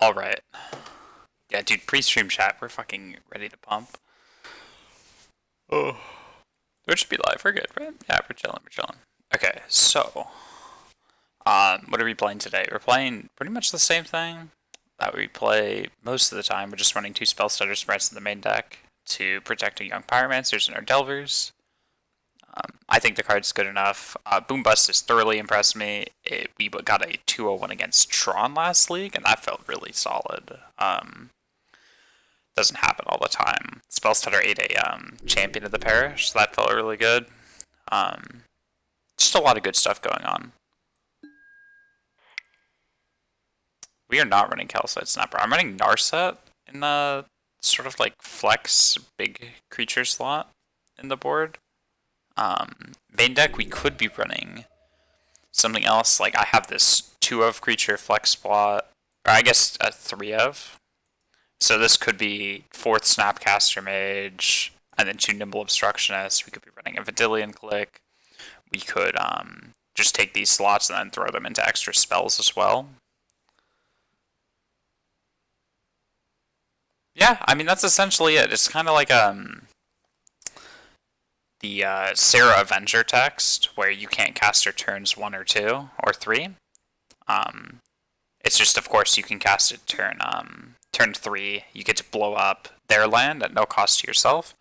Alright. Yeah, dude, pre-stream chat, we're fucking ready to pump. Oh. We should be live, we're good, right? Yeah, we're chilling. Okay, so, what are we playing today? We're playing pretty much the same thing that we play most of the time. We're just running 2 Spellstutter Sprites in the main deck to protect our young Pyromancers and our Delvers. I think the card's good enough. Boom Bust has thoroughly impressed me. We got a 201 against Tron last league, and that felt really solid. Doesn't happen all the time. Spellstutter ate a champion of the parish, so that felt really good. Just a lot of good stuff going on. We are not running Calcite Snapper. I'm running Narset in the sort of like flex big creature slot in the board. Main deck, we could be running something else. Like I have this 2 of creature flex slot, or I guess a 3 of. So this could be 4th Snapcaster Mage, and then 2 Nimble Obstructionists. We could be running a Vidillion Click. We could just take these slots and then throw them into extra spells as well. Yeah, I mean, that's essentially it. It's kind of like the Sarah Avenger text, where you can't cast her turns 1 or 2 or 3. It's just, of course, you can cast it turn 3. You get to blow up their land at no cost to yourself.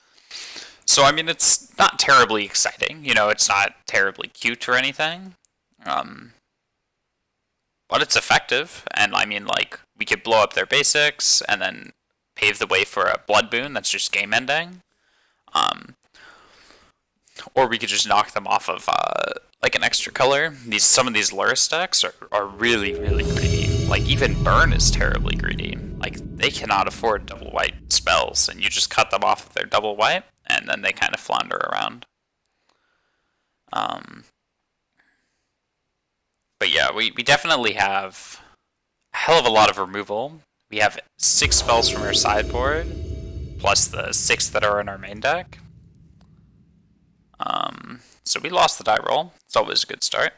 So, I mean, it's not terribly exciting. You know, it's not terribly cute or anything. But it's effective. And, I mean, like, we could blow up their basics and then pave the way for a Blood Boon that's just game ending. Or we could just knock them off of, like, an extra color. Some of these Luris decks are really, really greedy. Like, even Burn is terribly greedy. Like, they cannot afford double white spells, and you just cut them off of their double white, and then they kind of flounder around. But yeah, we definitely have a hell of a lot of removal. We have 6 spells from our sideboard, plus the 6 that are in our main deck. So we lost the die roll. It's always a good start.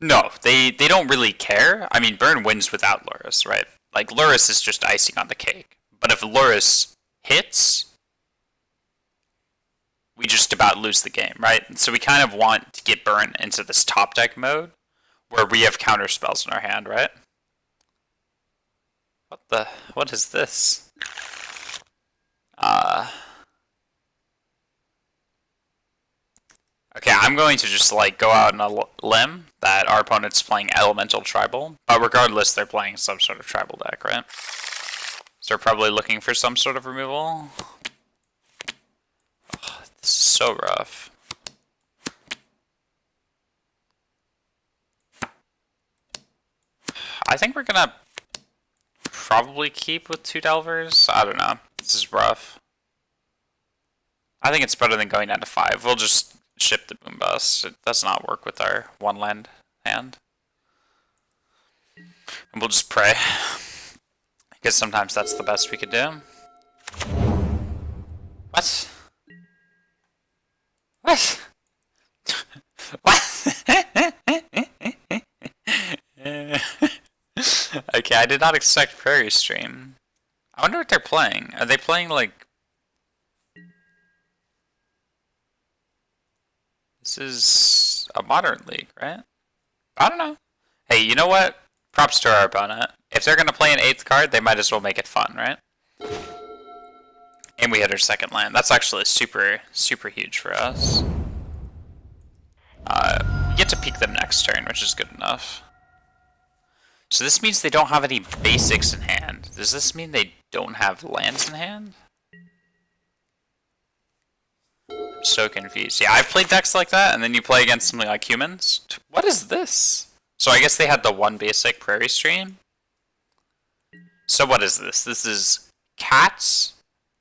No, they don't really care. I mean, Burn wins without Luris, right? Like, Luris is just icing on the cake. But if Luris hits, we just about lose the game, right? So we kind of want to get Burn into this top deck mode, where we have counter spells in our hand, right? What is this? Okay, I'm going to just like go out on a limb that our opponent's playing Elemental Tribal, but regardless, they're playing some sort of tribal deck, right? So they're probably looking for some sort of removal. Oh, this is so rough. I think we're gonna probably keep with 2 Delvers. I don't know. This is rough. I think it's better than going down to 5. We'll just ship the Boom Bust. It does not work with our 1 land hand. And we'll just pray. Because sometimes that's the best we could do. What? What? What? Okay, I did not expect Prairie Stream. I wonder what they're playing. Are they playing like... This is a modern league, right? I don't know. Hey, you know what? Props to our opponent. If they're gonna play an 8th card, they might as well make it fun, right? And we hit our 2nd land. That's actually super, super huge for us. We get to peek them next turn, which is good enough. So this means they don't have any basics in hand. Does this mean they don't have lands in hand? I'm so confused. Yeah, I've played decks like that, and then you play against something like humans. What is this? So I guess they had the 1 basic Prairie Stream. So what is this? This is cats,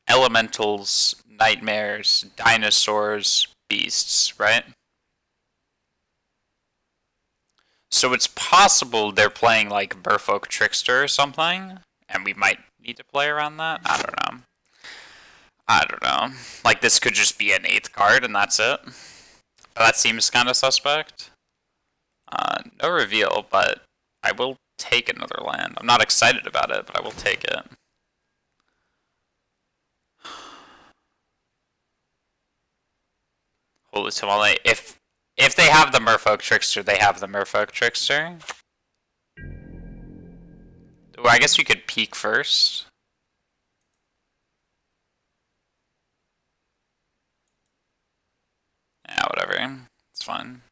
elementals, nightmares, dinosaurs, beasts, right? So it's possible they're playing like Merfolk Trickster or something, and we might need to play around that. I don't know. Like this could just be an 8th card and that's it. That seems kind of suspect. No reveal, but I will take another land. I'm not excited about it, but I will take it. Holy tamale. If they have the Merfolk Trickster, they have the Merfolk Trickster. Ooh, I guess we could peek first. Yeah, whatever. It's fine.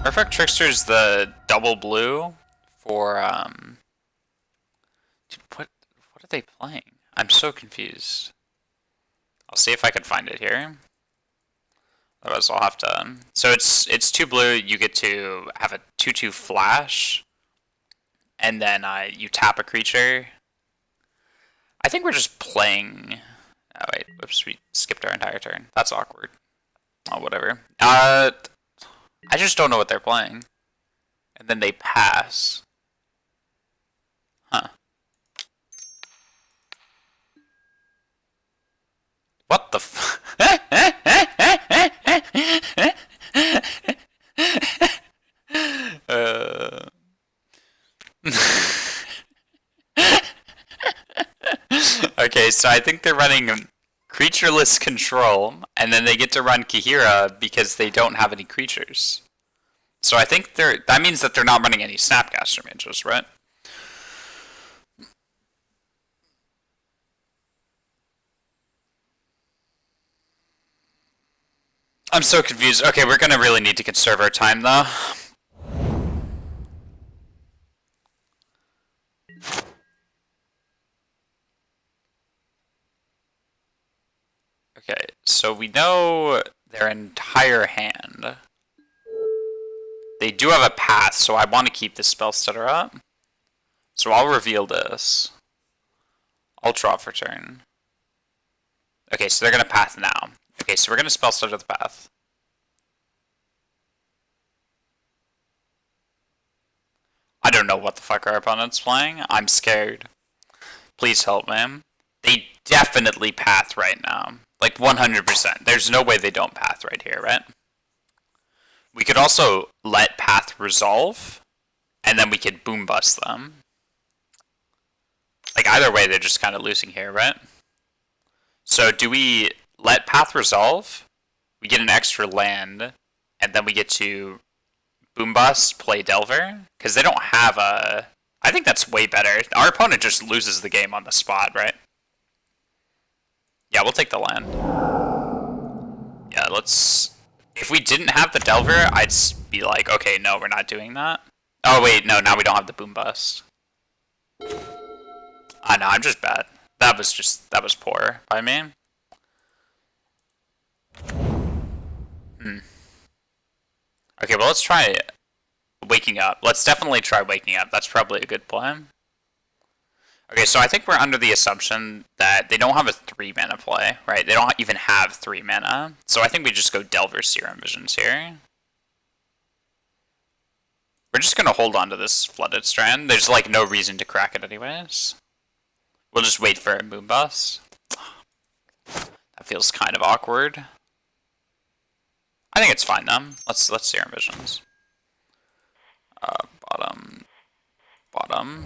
Merfolk Trickster is the double blue for, Dude, what are they playing? I'm so confused. I'll see if I can find it here. Otherwise, I'll have to. So it's 2 blue. You get to have a 2/2 flash, and then you tap a creature. I think we're just playing. Oh wait, whoops, we skipped our entire turn. That's awkward. Oh, whatever. I just don't know what they're playing. And then they pass. Huh. What the f- Okay, so I think they're running creatureless control, and then they get to run Kahira because they don't have any creatures. So I think that means that they're not running any Snapcaster Mages, right? I'm so confused. Okay, we're gonna really need to conserve our time, though. Okay, so we know their entire hand. They do have a path, so I want to keep the Spellstutter up. So I'll reveal this. I'll draw for turn. Okay, so they're gonna path now. Okay, so we're gonna Spellstutter the path. I don't know what the fuck our opponent's playing. I'm scared. Please help, man. They definitely path right now. Like 100%. There's no way they don't path right here, right? We could also let path resolve, and then we could boom bust them. Like either way, they're just kind of losing here, right? So do we let path resolve? We get an extra land, and then we get to boom bust, play Delver? Because they don't have a... I think that's way better. Our opponent just loses the game on the spot, right? Yeah, we'll take the land. Yeah, let's... If we didn't have the Delver, I'd be like, okay, no, we're not doing that. Oh, wait, no, now we don't have the boom bust. I know, I'm just bad. That was poor by me. Okay, well, let's try waking up. Let's definitely try waking up. That's probably a good plan. Okay, so I think we're under the assumption that they don't have a 3 mana play, right? They don't even have 3 mana. So I think we just go Delver Serum Visions here. We're just gonna hold on to this Flooded Strand. There's like no reason to crack it anyways. We'll just wait for a Moon Bust. That feels kind of awkward. I think it's fine though. Let's Serum Visions. Bottom.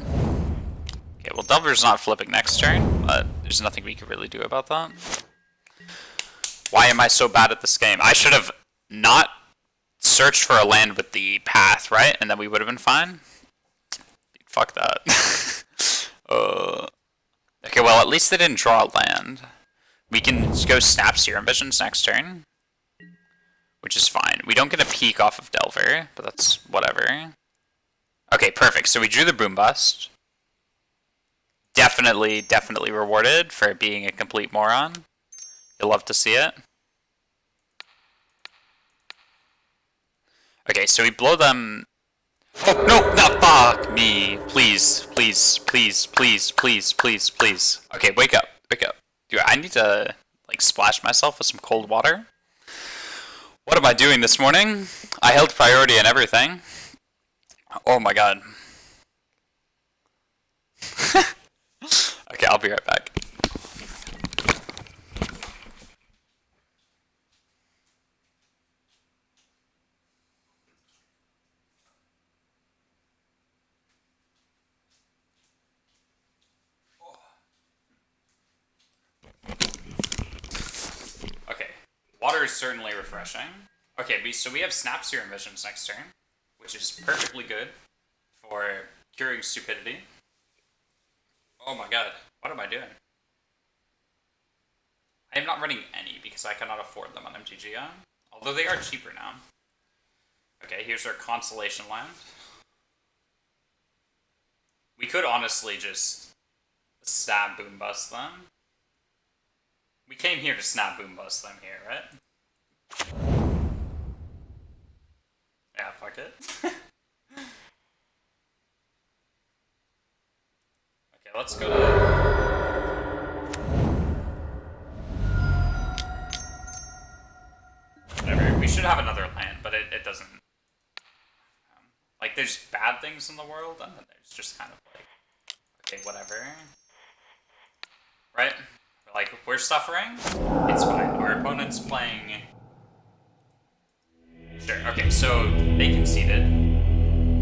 Okay, well Delver's not flipping next turn, but there's nothing we can really do about that. Why am I so bad at this game? I should have not searched for a land with the path, right? And then we would have been fine. Fuck that. Okay, well at least they didn't draw a land. We can go snap Serum Visions next turn, which is fine. We don't get a peek off of Delver, but that's whatever. Okay, perfect. So we drew the Boom Bust. Definitely rewarded for being a complete moron. You'll love to see it. Okay, so we blow them... Oh, no! No, fuck me! Please, please, please, please, please, please, please. Okay, wake up, wake up. Dude, I need to, like, splash myself with some cold water. What am I doing this morning? I held priority and everything. Oh my god. Okay, I'll be right back. water is certainly refreshing. Okay, so we have Snap Serum Visions next turn, which is perfectly good for curing stupidity. Oh my god, what am I doing? I am not running any because I cannot afford them on MTGO, although they are cheaper now. Okay, here's our Constellation Land. We could honestly just stab Boom Bust them. We came here to snap Boom Bust them here, right? Yeah, fuck it. Okay, let's go to... Whatever, we should have another land, but it doesn't... like, there's bad things in the world, and then there's just kind of like... okay, whatever. Right? Like, we're suffering, it's fine. Our opponent's playing... Sure, okay, so they conceded.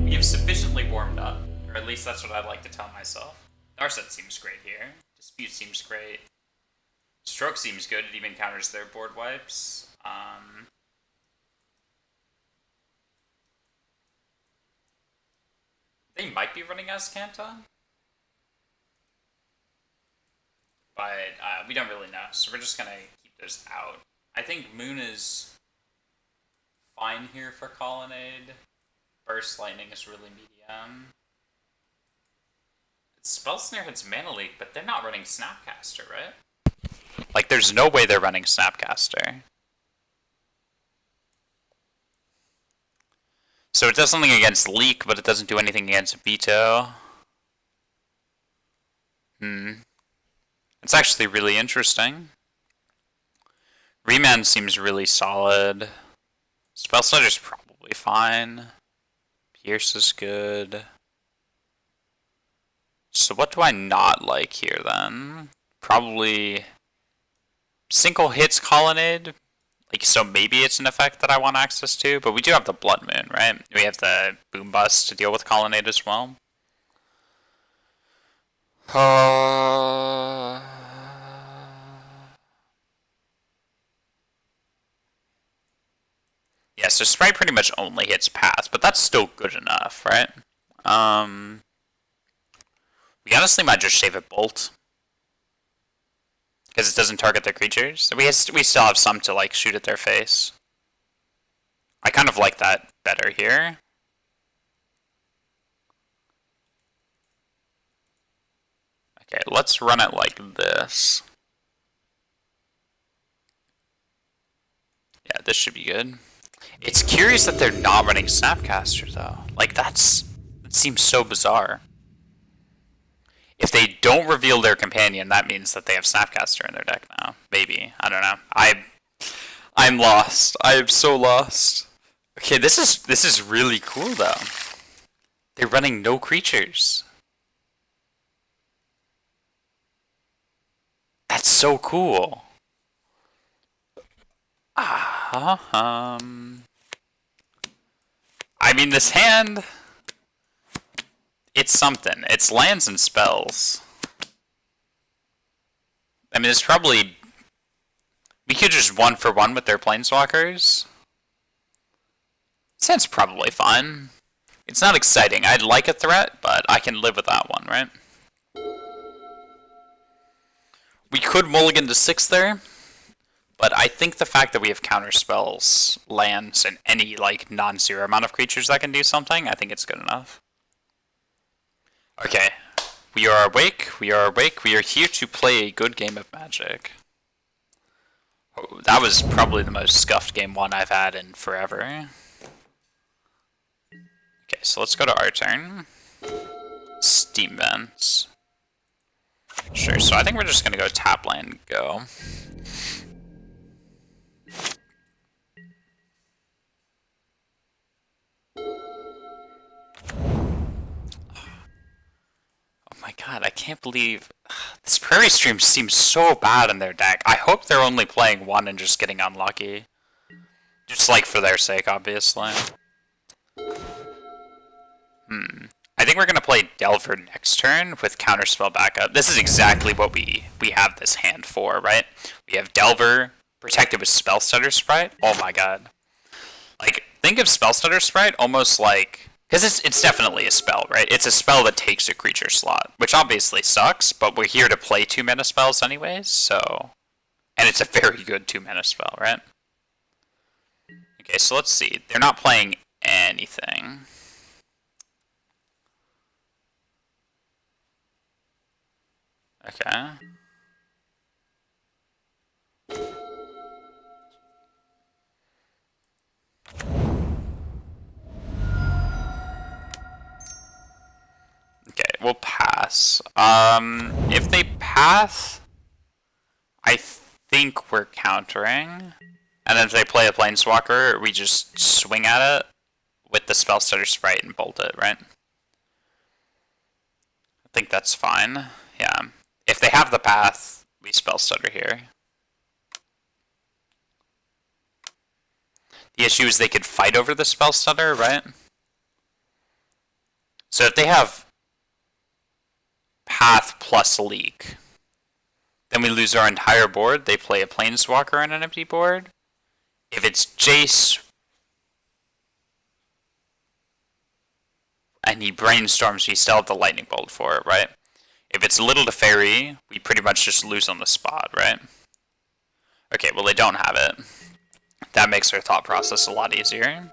We have sufficiently warmed up, or at least that's what I'd like to tell myself. Narset seems great here. Dispute seems great. Stroke seems good, it even counters their board wipes. They might be running Azcanta, but we don't really know, so we're just gonna keep those out. I think Moon is fine here for Colonnade. Burst Lightning is really medium. Spellsnare hits Mana Leak, but they're not running Snapcaster, right? Like, there's no way they're running Snapcaster. So it does something against Leak, but it doesn't do anything against Veto. It's actually really interesting. Remand seems really solid. Spellstutter's probably fine. Pierce is good. So what do I not like here then? Probably single hits Colonnade. Like, so maybe it's an effect that I want access to, but we do have the Blood Moon, right? We have the Boom Bust to deal with Colonnade as well. Yeah, so Sprite pretty much only hits Pass, but that's still good enough, right? We honestly might just shave it Bolt. Because it doesn't target their creatures. We still have some to, like, shoot at their face. I kind of like that better here. Okay, let's run it like this. Yeah, this should be good. It's curious that they're not running Snapcaster, though. Like, that seems so bizarre. If they don't reveal their companion, that means that they have Snapcaster in their deck now. Maybe. I don't know. I'm lost. I am so lost. Okay, this is really cool, though. They're running no creatures. That's so cool. I mean, this hand... it's something. It's lands and spells. I mean, it's probably... we could just 1-for-1 with their planeswalkers. This hand's probably fine. It's not exciting. I'd like a threat, but I can live with that one, right? We could mulligan to 6 there, but I think the fact that we have counter spells, lands, and any, like, non-zero amount of creatures that can do something, I think it's good enough. Okay, we are awake, we are awake, we are here to play a good game of Magic. Oh, that was probably the most scuffed game 1 I've had in forever. Okay, so let's go to our turn. Steam Vents. Sure, so I think we're just gonna go tap land go. Oh my god, I can't believe... this Prairie Stream seems so bad in their deck. I hope they're only playing 1 and just getting unlucky. Just, like, for their sake, obviously. I think we're going to play Delver next turn with Counterspell backup. This is exactly what we have this hand for, right? We have Delver, protected with Spellstutter Sprite. Oh my god. Like, think of Spellstutter Sprite almost like... Because it's definitely a spell, right? It's a spell that takes a creature slot, which obviously sucks, but we're here to play 2-mana spells anyways, so... And it's a very good 2-mana spell, right? Okay, so let's see. They're not playing anything. Okay. Okay, we'll pass. If they pass, I think we're countering. And then if they play a Planeswalker, we just swing at it with the Spellstutter Sprite and bolt it, right? I think that's fine. Yeah. If they have the path, we Spellstutter here. The issue is they could fight over the Spellstutter, right? So if they have path plus leak, then we lose our entire board. They play a Planeswalker on an empty board. If it's Jace and he brainstorms, we still have the Lightning Bolt for it, right? If it's Little to Fairy, we pretty much just lose on the spot, right? Okay, well they don't have it. That makes our thought process a lot easier.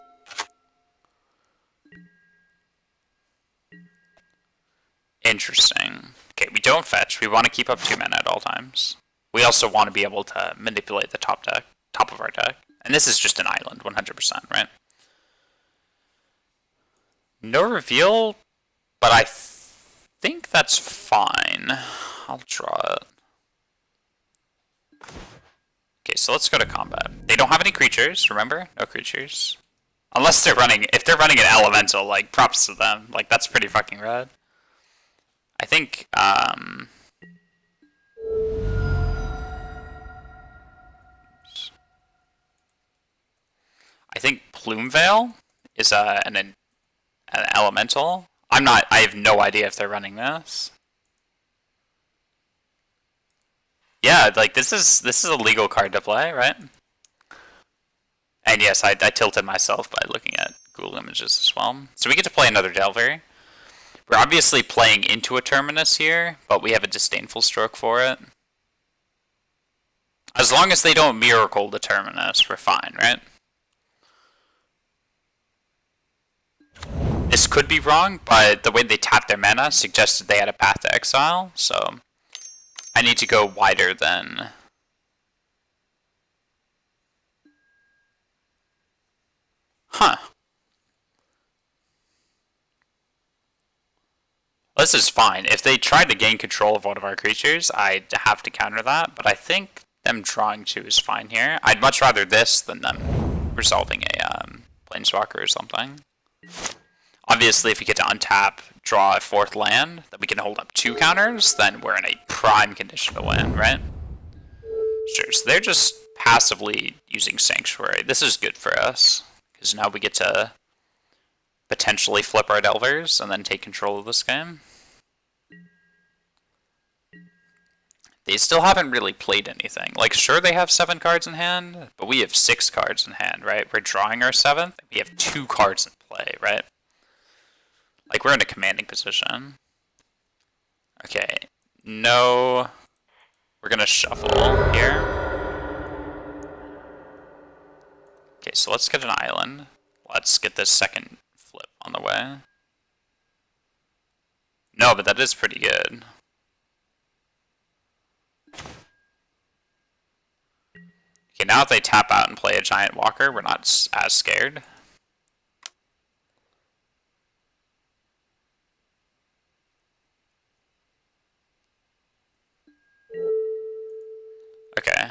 Interesting. Okay, we don't fetch. We want to keep up 2 mana at all times. We also want to be able to manipulate the top of our deck. And this is just an island, 100%, right? No reveal, but I think that's fine. I'll draw it. Okay, so let's go to combat. They don't have any creatures, remember? No creatures. Unless they're running, if they're running an elemental, like, props to them. Like, that's pretty fucking rad. I think, I think Plumeveil is an elemental. I have no idea if they're running this. Yeah, like this is a legal card to play, right? And yes, I tilted myself by looking at Google Images as well. So we get to play another Delver. We're obviously playing into a Terminus here, but we have a Disdainful Stroke for it. As long as they don't Miracle the Terminus, we're fine, right? This could be wrong, but the way they tapped their mana suggested they had a path to exile, so I need to go wider than... Huh. This is fine. If they tried to gain control of one of our creatures, I'd have to counter that, but I think them drawing 2 is fine here. I'd much rather this than them resolving a Planeswalker or something. Obviously, if we get to untap, draw a 4th land, that we can hold up 2 counters, then we're in a prime condition to win, right? Sure, so they're just passively using Sanctuary. This is good for us, because now we get to potentially flip our Delvers and then take control of this game. They still haven't really played anything. Like, sure, they have 7 cards in hand, but we have 6 cards in hand, right? We're drawing our 7th, we have 2 cards in play, right? Like, we're in a commanding position. Okay, no... We're gonna shuffle here. Okay, so let's get an island. Let's get this second flip on the way. No, but that is pretty good. Okay, now if they tap out and play a Giant Walker, we're not as scared. Okay.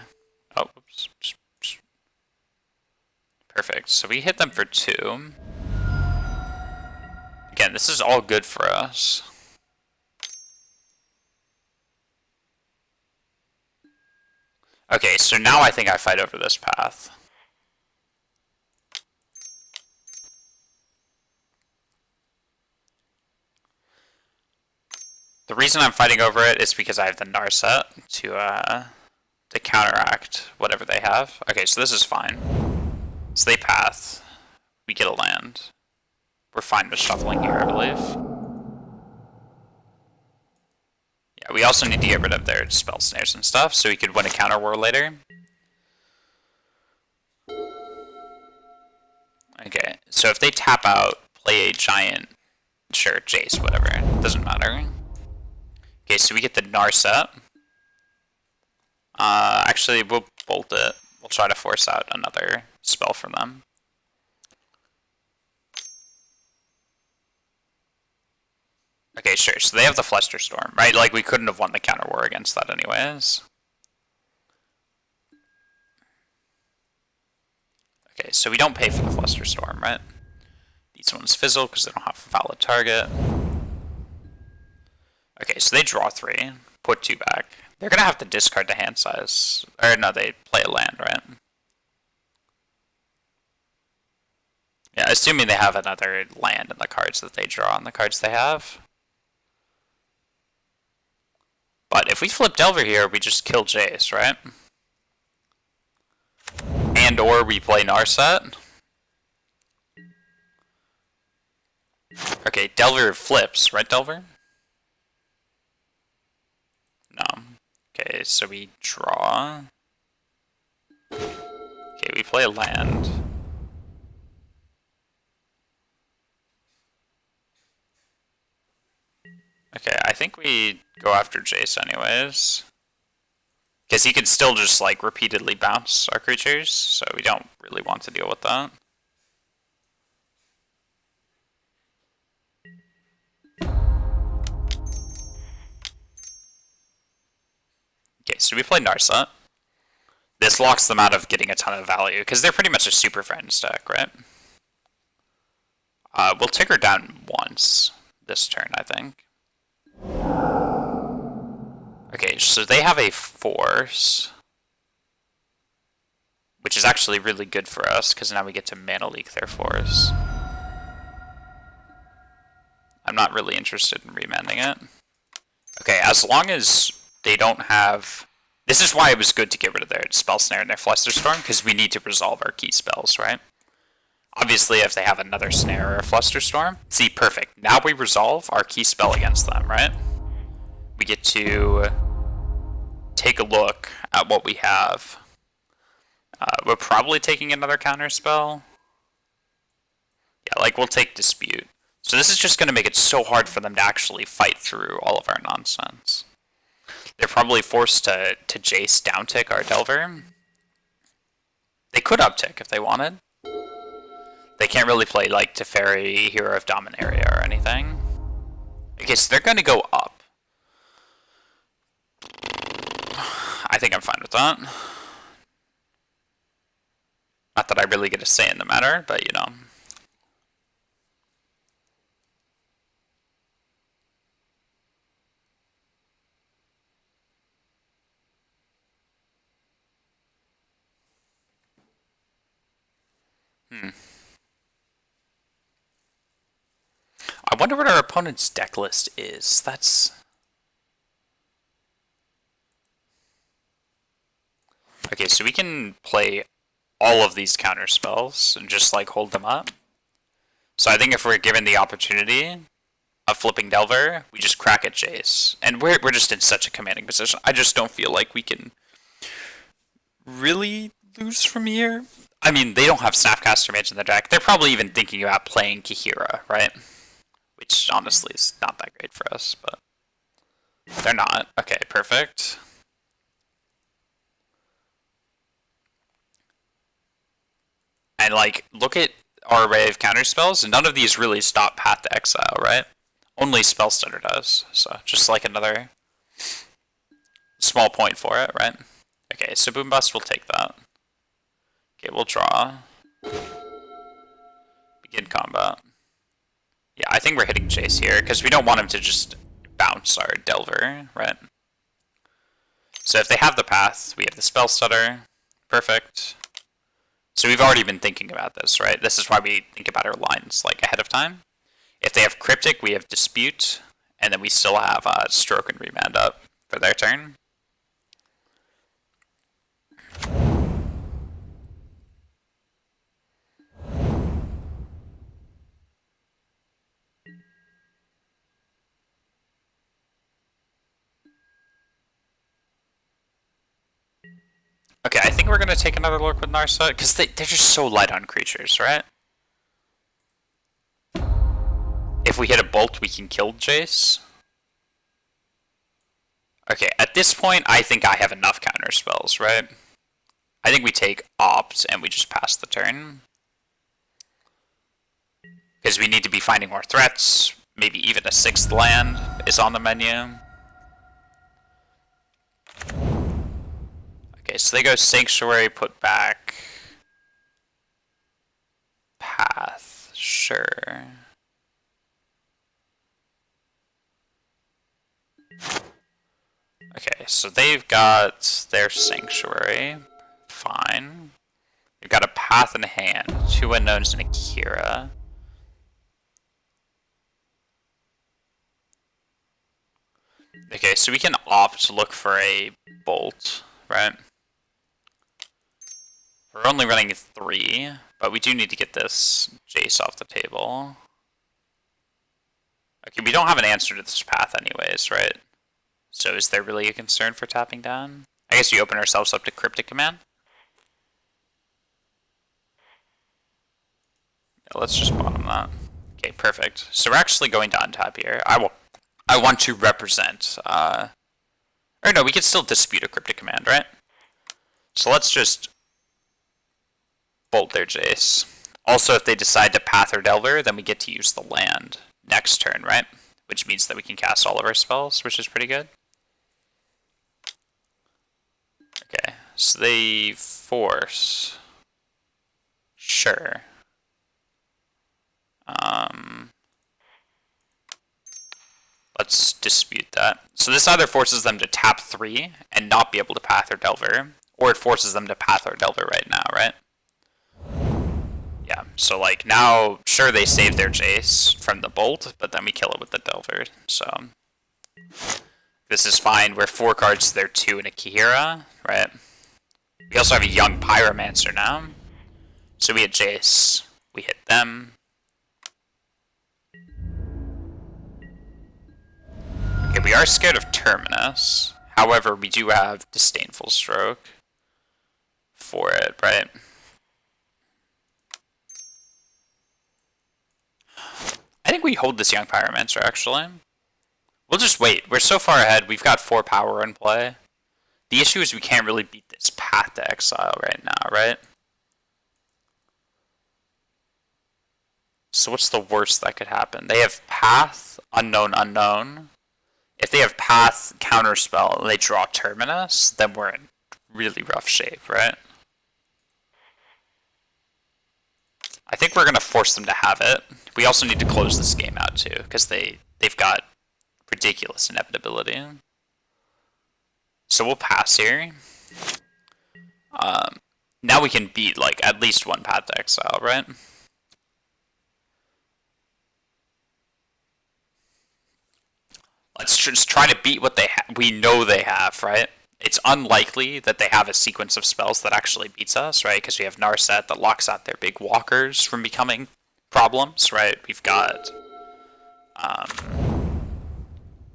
Oh, oops. Perfect. So we hit them for 2. Again, this is all good for us. Okay, so now I think I fight over this path. The reason I'm fighting over it is because I have the Narset to to counteract whatever they have. Okay, so this is fine. So they path. We get a land. We're fine with shuffling here, I believe. Yeah, we also need to get rid of their spell snares and stuff, so we could win a counter war later. Okay, so if they tap out, play a giant, sure, Jace, whatever, doesn't matter. Okay, so we get the Narset. Actually, we'll bolt it. We'll try to force out another spell from them. Okay, sure, so they have the Flusterstorm, right? Like, we couldn't have won the counter war against that anyways. Okay, so we don't pay for the Flusterstorm, right? These ones fizzle because they don't have a valid target. Okay, so they draw 3, put 2 back. They're going to have to discard the hand size. Or no, they play a land, right? Yeah, assuming they have another land in the cards that they draw on the cards they have. But if we flip Delver here, we just kill Jace, right? And or we play Narset. Okay, Delver flips, right, Delver? No. Okay, so we draw. Okay, we play a land. Okay, I think we go after Jace anyways. Because he can still just, like, repeatedly bounce our creatures, so we don't really want to deal with that. Okay, so we play Narset. This locks them out of getting a ton of value, because they're pretty much a Super Friends deck, right? We'll take her down once this turn, I think. Okay, so they have a Force, which is actually really good for us, because now we get to Mana Leak their Force. I'm not really interested in remanding it. Okay, as long as they don't have... This is why it was good to get rid of their Spell Snare and their Flusterstorm, because we need to resolve our key spells, right? Obviously, if they have another Snare or a Flusterstorm... See, perfect. Now we resolve our key spell against them, right? We get to take a look at what we have. We're probably taking another counter spell. Yeah, like, we'll take Dispute. So this is just going to make it so hard for them to actually fight through all of our nonsense. They're probably forced to Jace downtick our Delver. They could uptick if they wanted. They can't really play, like, Teferi, Hero of Dominaria or anything. Okay, so they're going to go up. I think I'm fine with that. Not that I really get a say in the matter, but, you know. I wonder what our opponent's deck list is. That's... Okay, so we can play all of these counter spells and just, like, hold them up. So I think if we're given the opportunity of flipping Delver, we just crack at Jace. And we're just in such a commanding position. I just don't feel like we can really lose from here. I mean, they don't have Snapcaster Mage in the deck. They're probably even thinking about playing Kihira, right? Which, honestly, is not that great for us, but... They're not. Okay, perfect. And, like, look at our array of counter spells, and none of these really stop Path to Exile, right? Only Spellstutter does, so just like another small point for it, right? Okay, so Boom Bust will take that. Okay, we'll draw. Begin combat. Yeah, I think we're hitting Jace here, because we don't want him to just bounce our Delver, right? So if they have the Path, we have the Spellstutter. Perfect. So we've already been thinking about this, right? This is why we think about our lines, like, ahead of time. If they have Cryptic, we have Dispute, and then we still have Stroke and Remand up for their turn. Okay, I think we're gonna take another look with Narset, because they're just so light on creatures, right? If we hit a bolt, we can kill Jace. Okay, at this point, I think I have enough counter spells, right? I think we take Opt and we just pass the turn. Because we need to be finding more threats. Maybe even a 6th land is on the menu. Okay, so they go Sanctuary, put back Path. Sure. Okay, so they've got their Sanctuary. Fine. They've got a Path in hand, 2 Unknowns and a Kira. Okay, so we can opt to look for a Bolt, right? We're only running 3, but we do need to get this Jace off the table. Okay, we don't have an answer to this path anyways, right? So is there really a concern for tapping down? I guess we open ourselves up to Cryptic Command. Yeah, let's just bottom that. Okay, perfect. So we're actually going to untap here. I want to represent, or no, we can still dispute a Cryptic Command, right? So let's just bolt their Jace. Also, if they decide to Path or Delver, then we get to use the land next turn, right? Which means that we can cast all of our spells, which is pretty good. Okay, so they force. Sure. Let's dispute that. So this either forces them to tap 3 and not be able to Path or Delver, or it forces them to Path or Delver right now, right? Yeah, so like now, sure they save their Jace from the Bolt, but then we kill it with the Delver, so... This is fine, we're 4 cards to their 2 and a Kihira, right? We also have a young Pyromancer now. So we hit Jace, we hit them. Okay, we are scared of Terminus. However, we do have Disdainful Stroke for it, right? I think we hold this young Pyromancer, actually. We'll just wait. We're so far ahead. We've got 4 power in play. The issue is we can't really beat this Path to Exile right now, right? So what's the worst that could happen? They have Path, Unknown, Unknown. If they have Path, Counterspell, and they draw Terminus, then we're in really rough shape, right? I think we're going to force them to have it. We also need to close this game out, too, because they've got ridiculous inevitability. So we'll pass here. Now we can beat, like, at least 1 Path to Exile, right? Let's just try to beat what we know they have, right? It's unlikely that they have a sequence of spells that actually beats us, right? Because we have Narset that locks out their big walkers from becoming problems, right? We've got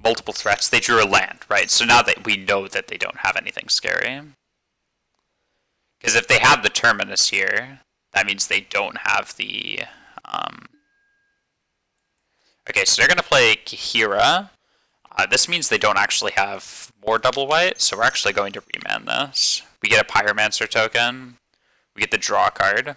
multiple threats. They drew a land, right? So now that we know that they don't have anything scary. Because if they have the Terminus here, that means they don't have the... Okay, so they're going to play Kihira. This means they don't actually have more double white, so we're actually going to remand this. We get a Pyromancer token. We get the draw card.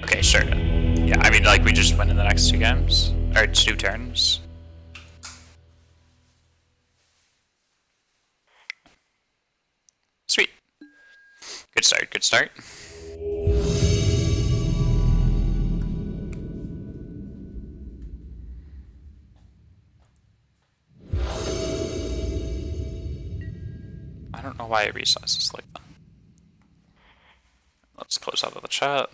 Okay, sure. Yeah, I mean, like, we just win in the next 2 games. Or 2 turns. Sweet. Good start, good start. I don't know why it resizes like that. Let's close out of the chat.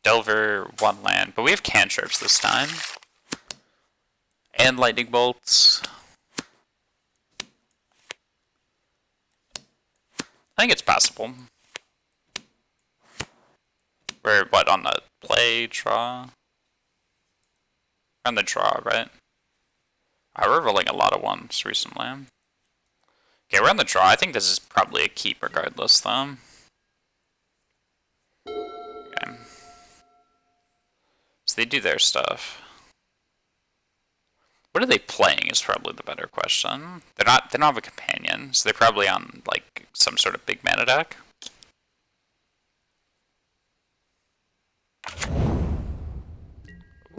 Delver, 1 land, but we have cantrips this time. And lightning bolts. I think it's passable. We're, what, on the play, draw? We're on the draw, right? We're rolling a lot of ones recently. Okay, we're on the draw. I think this is probably a keep regardless, though. Okay. So they do their stuff. What are they playing is probably the better question. They don't have a companion, so they're probably on, like, some sort of big mana deck.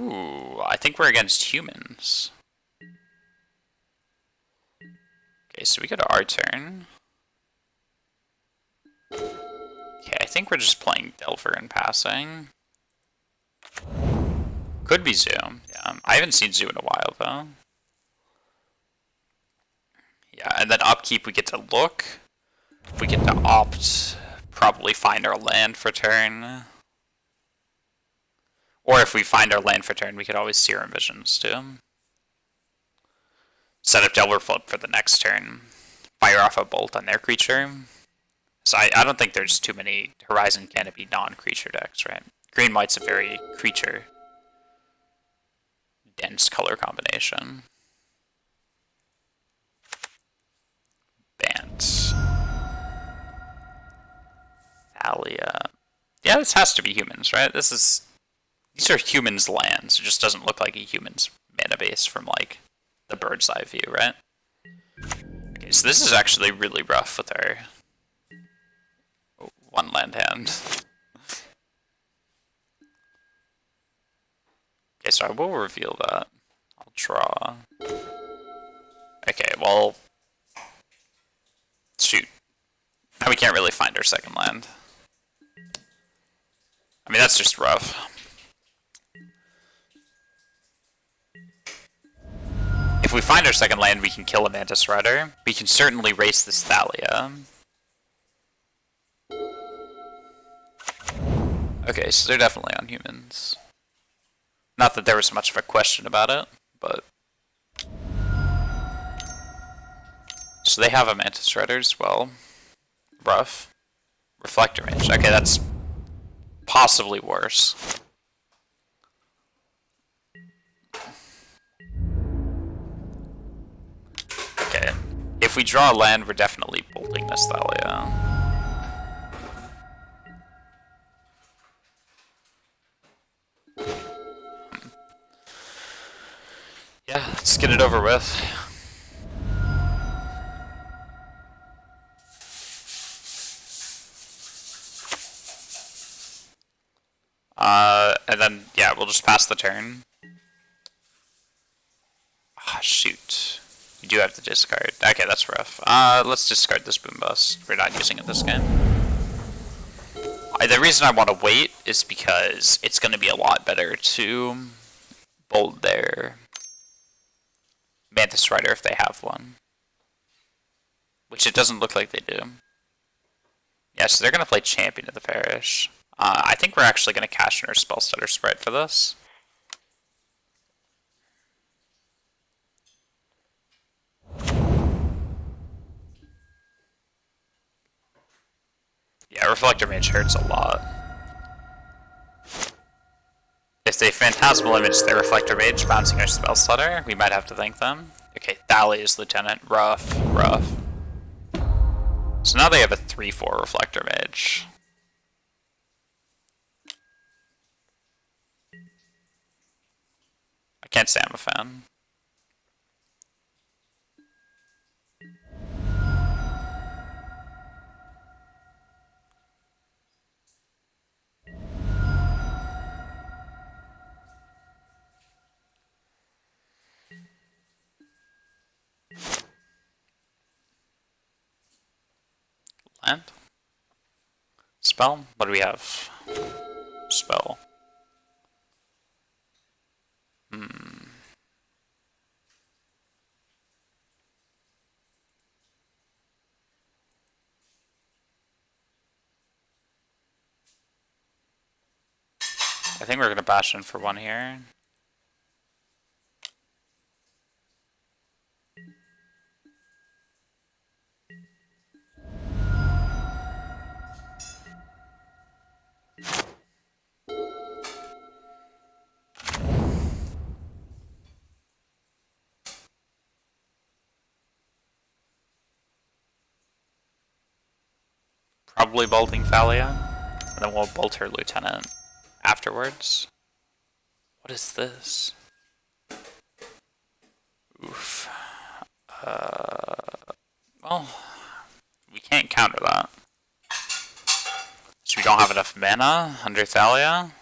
Ooh, I think we're against humans. Okay, so we go to our turn. Okay, I think we're just playing Delver and passing. Could be Zoo. Yeah, I haven't seen Zoo in a while, though. Yeah, and then upkeep we get to look. We get to opt, probably find our land for turn. Or if we find our land for turn, we could always Serum Visions, too. Set up Delver Flip for the next turn. Fire off a bolt on their creature. So I don't think there's too many Horizon Canopy non-creature decks, right? Green White's a very creature dense color combination. Bant. Thalia. Yeah, this has to be humans, right? These are humans' lands. It just doesn't look like a human's mana base from, like, the bird's eye view, right? Okay, so this is actually really rough with our one land hand. Okay, so I will reveal that. I'll draw. Okay, well... Shoot. Now we can't really find our second land. I mean, that's just rough. If we find our second land, we can kill a Mantis Rider. We can certainly race this Thalia. Okay, so they're definitely on humans. Not that there was much of a question about it, but... So they have a Mantis Rider as well. Rough. Reflector Mage. Okay, that's possibly worse. Okay. If we draw a land, we're definitely bolting this Thalia. Yeah, let's get it over with. And then, yeah, we'll just pass the turn. Ah, shoot. You do have to discard. Okay, that's rough. Let's discard this Boom Bust. We're not using it this game. The reason I want to wait is because it's going to be a lot better to bolt their Mantis Rider if they have one. Which it doesn't look like they do. Yeah, so they're going to play Champion of the Parish. I think we're actually going to cash in our Spellstutter Sprite for this. Yeah, Reflector Mage hurts a lot. If they Phantasmal Image their Reflector Mage, bouncing our Spellstutter, we might have to thank them. Okay, Thalia's Lieutenant. Rough, rough. So now they have a 3-4 Reflector Mage. I can't say I'm a fan. Land? Spell? What do we have? Spell. I think we're going to bash in for one here. Probably bolting Thalia. And then we'll bolt her lieutenant afterwards. What is this? Oof. Well, we can't counter that. So we don't have enough mana under Thalia.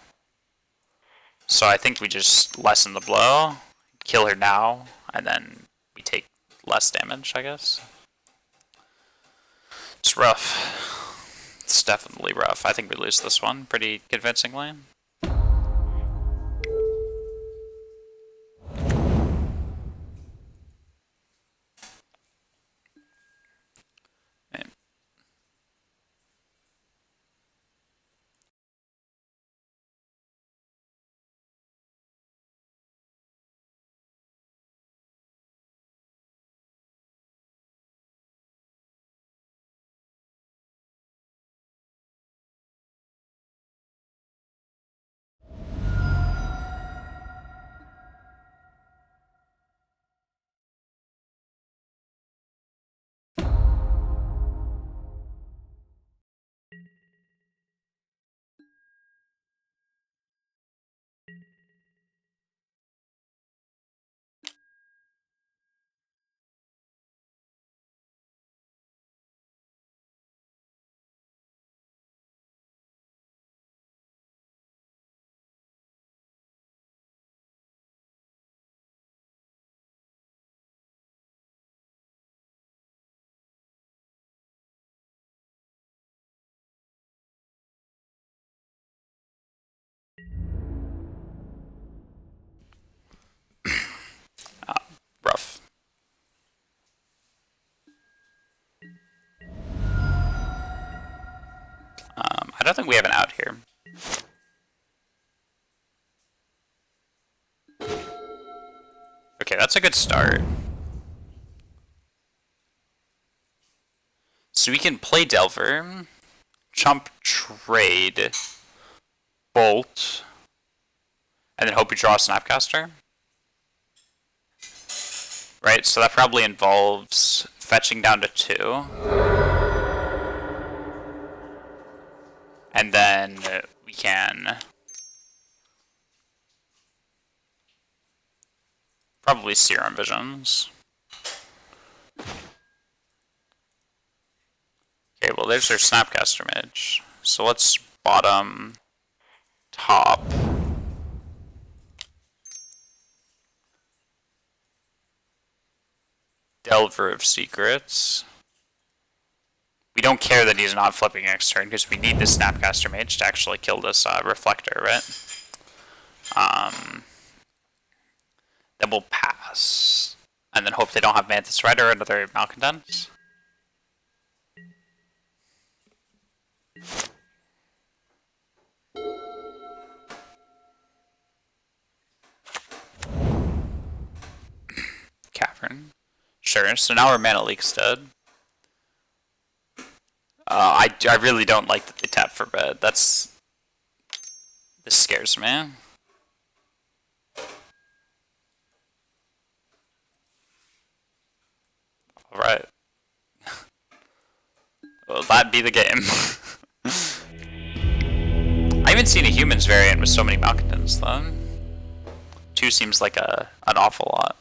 So I think we just lessen the blow, kill her now, and then we take less damage, I guess. It's rough. It's definitely rough. I think we lose this one pretty convincingly. Rough. I don't think we have an out here. Okay, that's a good start. So we can play Delver, chump trade, bolt, and then hope we draw a Snapcaster. Right, so that probably involves fetching down to 2. And then we can probably Serum Visions. Okay, well there's our Snapcaster Mage. So let's bottom, top. Delver of Secrets. We don't care that he's not flipping next turn because we need the Snapcaster Mage to actually kill this Reflector, right? Then we'll pass. And then hope they don't have Mantis Rider or another Malcontents. Cavern. Sure, so now our Mana Leak's dead. I really don't like that they tap for red. This scares me. Alright. Well, that be the game. I haven't seen a humans variant with so many Malcontents, though. 2 seems like an awful lot.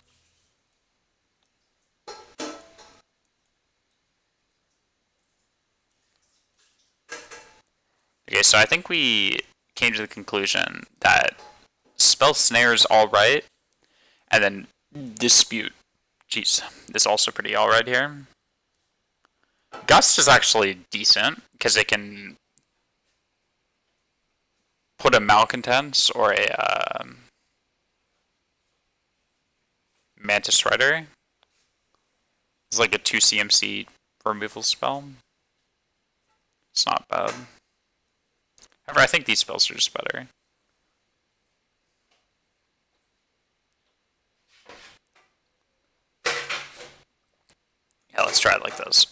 Okay, so I think we came to the conclusion that Spell Snare is alright, and then Dispute, jeez, is also pretty alright here. Gust is actually decent, because it can put a Malcontents or a Mantis Rider. It's like a 2 CMC removal spell. It's not bad. However, I think these spells are just better. Yeah, let's try it like this.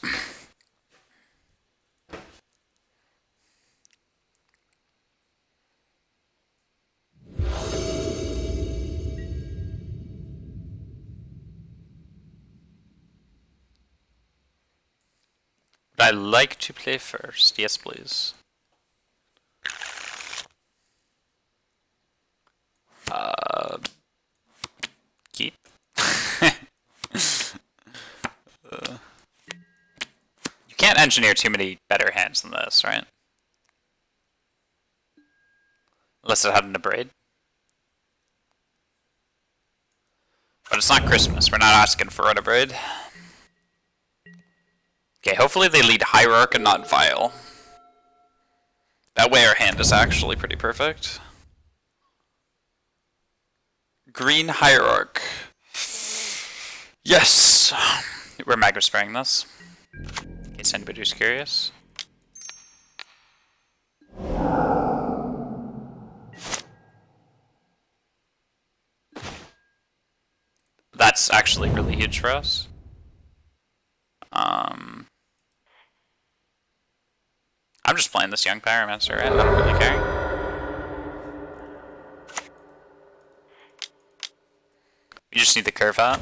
Would I like to play first? Yes, please. Keep. You can't engineer too many better hands than this, right? Unless it had an abrade. But it's not Christmas. We're not asking for an abrade. Okay, hopefully they lead Hierarch and not Vile. That way our hand is actually pretty perfect. Green Hierarch. Yes! We're Magma spraying this. In case anybody's curious. That's actually really huge for us. I'm just playing this young Pyromancer, right? I don't really care. You just need the curve out.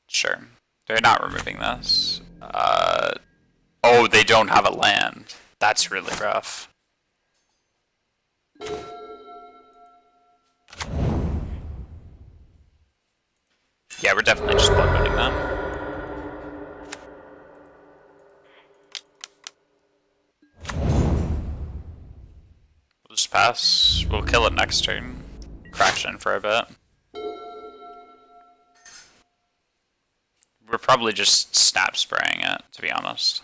Sure. They're not removing this. Oh, they don't have a land. That's really rough. Yeah, we're definitely just bloodletting them. We'll just pass. We'll kill it next turn. Fraction for a bit. We're probably just snap spraying it, to be honest.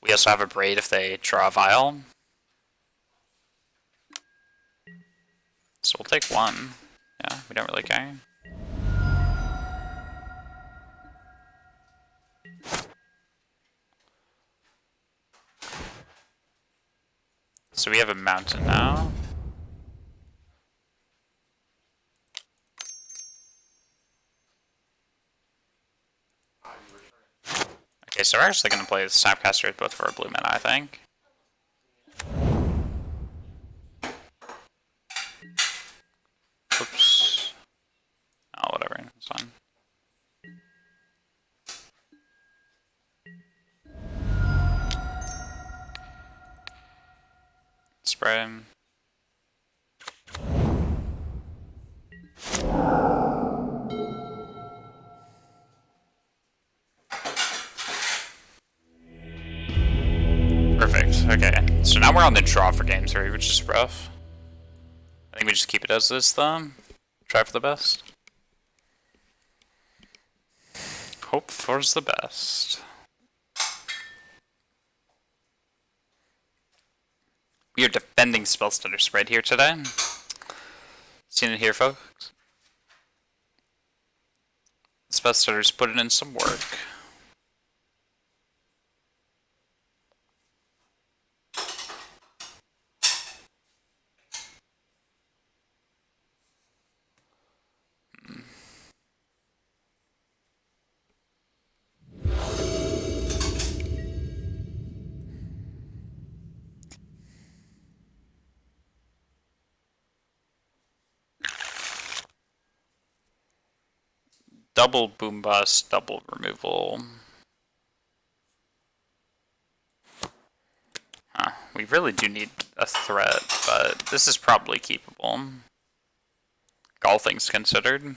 We also have a braid if they draw a vial. So we'll take one. Yeah, we don't really care. So we have a mountain now. Okay, so we're actually going to play the Snapcaster with both of our blue men, I think. Oops. Oh, whatever. It's fine. Spray him. Perfect. Okay. So now we're on the draw for game 3, which is rough. I think we just keep it as is, though. Try for the best. Hope for the best. We are defending Spellstutter Sprite here today. Seen it here, folks. Spellstutter's putting in some work. Double boom bust, double removal. We really do need a threat, but this is probably keepable. All things considered.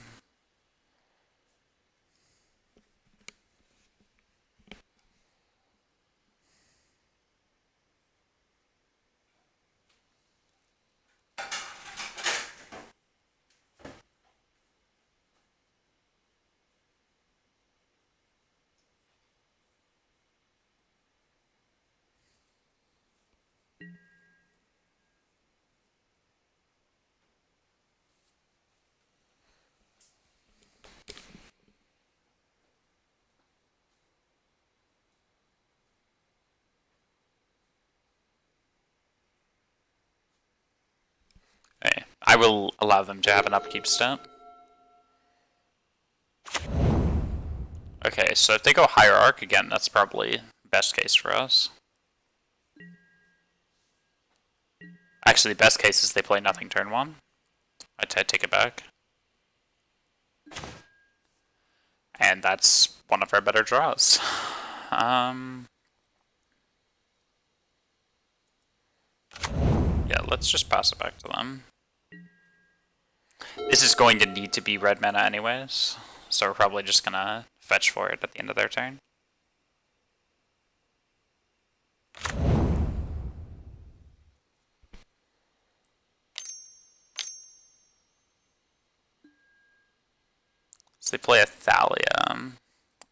Okay. I will allow them to have an upkeep step. Okay, so if they go Hierarch, again, that's probably best case for us. Actually, best case is they play nothing turn 1. I take it back. And that's one of our better draws. Yeah, let's just pass it back to them. This is going to need to be red mana anyways, so we're probably just gonna fetch for it at the end of their turn. So they play a Thalia.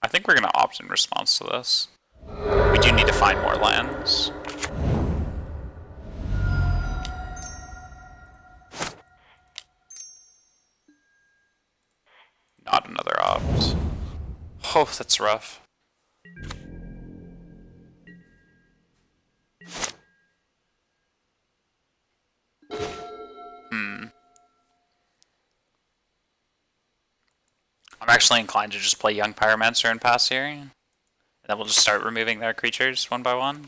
I think we're gonna opt in response to this. We do need to find more lands. Not another opt. Oh, that's rough. I'm actually inclined to just play Young Pyromancer and pass here. And then we'll just start removing their creatures one by one.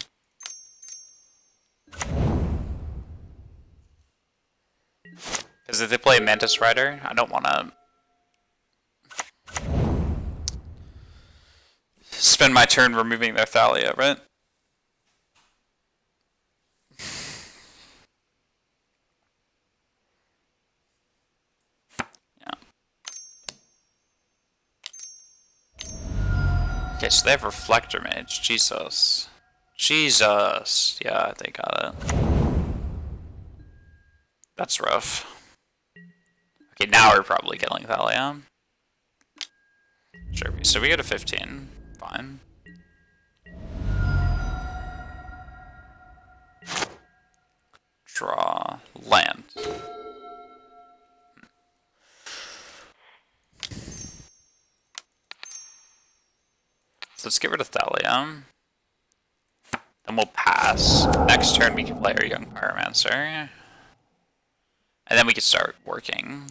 Because if they play Mantis Rider, I don't want to spend my turn removing their Thalia, right? Yeah. Okay, so they have Reflector Mage. Jesus. Jesus. Yeah, they got it. That's rough. Okay, now we're probably killing Thalia. Sure, so we go to 15. Fine. Draw land. So let's get rid of Thalia. Then we'll pass. Next turn we can play our Young Pyromancer. And then we can start working.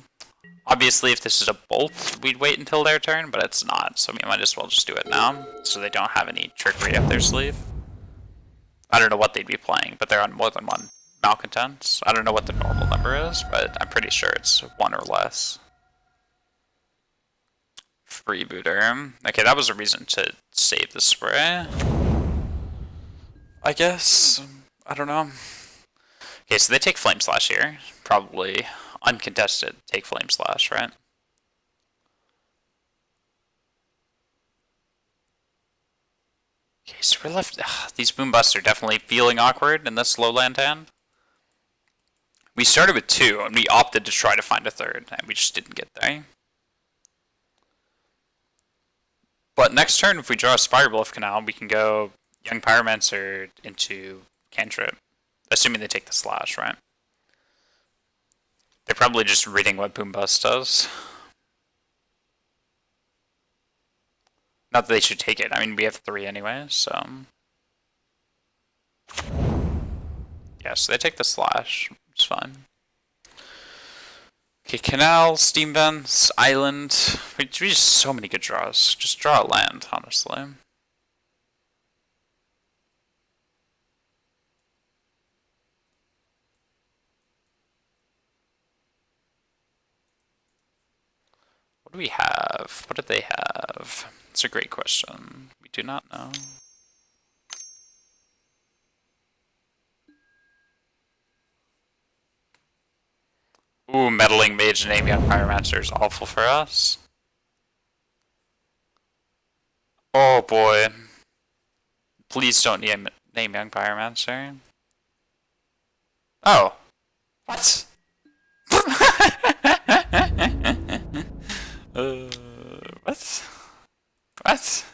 Obviously, if this is a bolt, we'd wait until their turn, but it's not, so we might as well just do it now, so they don't have any trickery up their sleeve. I don't know what they'd be playing, but they're on more than one Malcontents. I don't know what the normal number is, but I'm pretty sure it's 1 or less. Freebooter. Okay, that was a reason to save the spray. I guess. I don't know. Okay, so they take Flame Slash here. Probably uncontested. Take Flame Slash, right? Okay, so we're left. These Boombusts are definitely feeling awkward in this low land hand. We started with 2, and we opted to try to find a 3rd, and we just didn't get there. But next turn, if we draw a Spirebluff Canal, we can go Young Pyromancer into Cantrip. Assuming they take the slash, right? They're probably just reading what Boombust does. Not that they should take it. I mean, we have 3 anyway, so... Yeah, so they take the slash. It's fine. Okay, Canal, Steam Vents, Island. We just so many good draws. Just draw a land, honestly. What do we have? What did they have? It's a great question. We do not know. Ooh, Meddling Mage and Young Pyromancer is awful for us. Oh boy. Please don't name Young Pyromancer. Oh. What? What? What?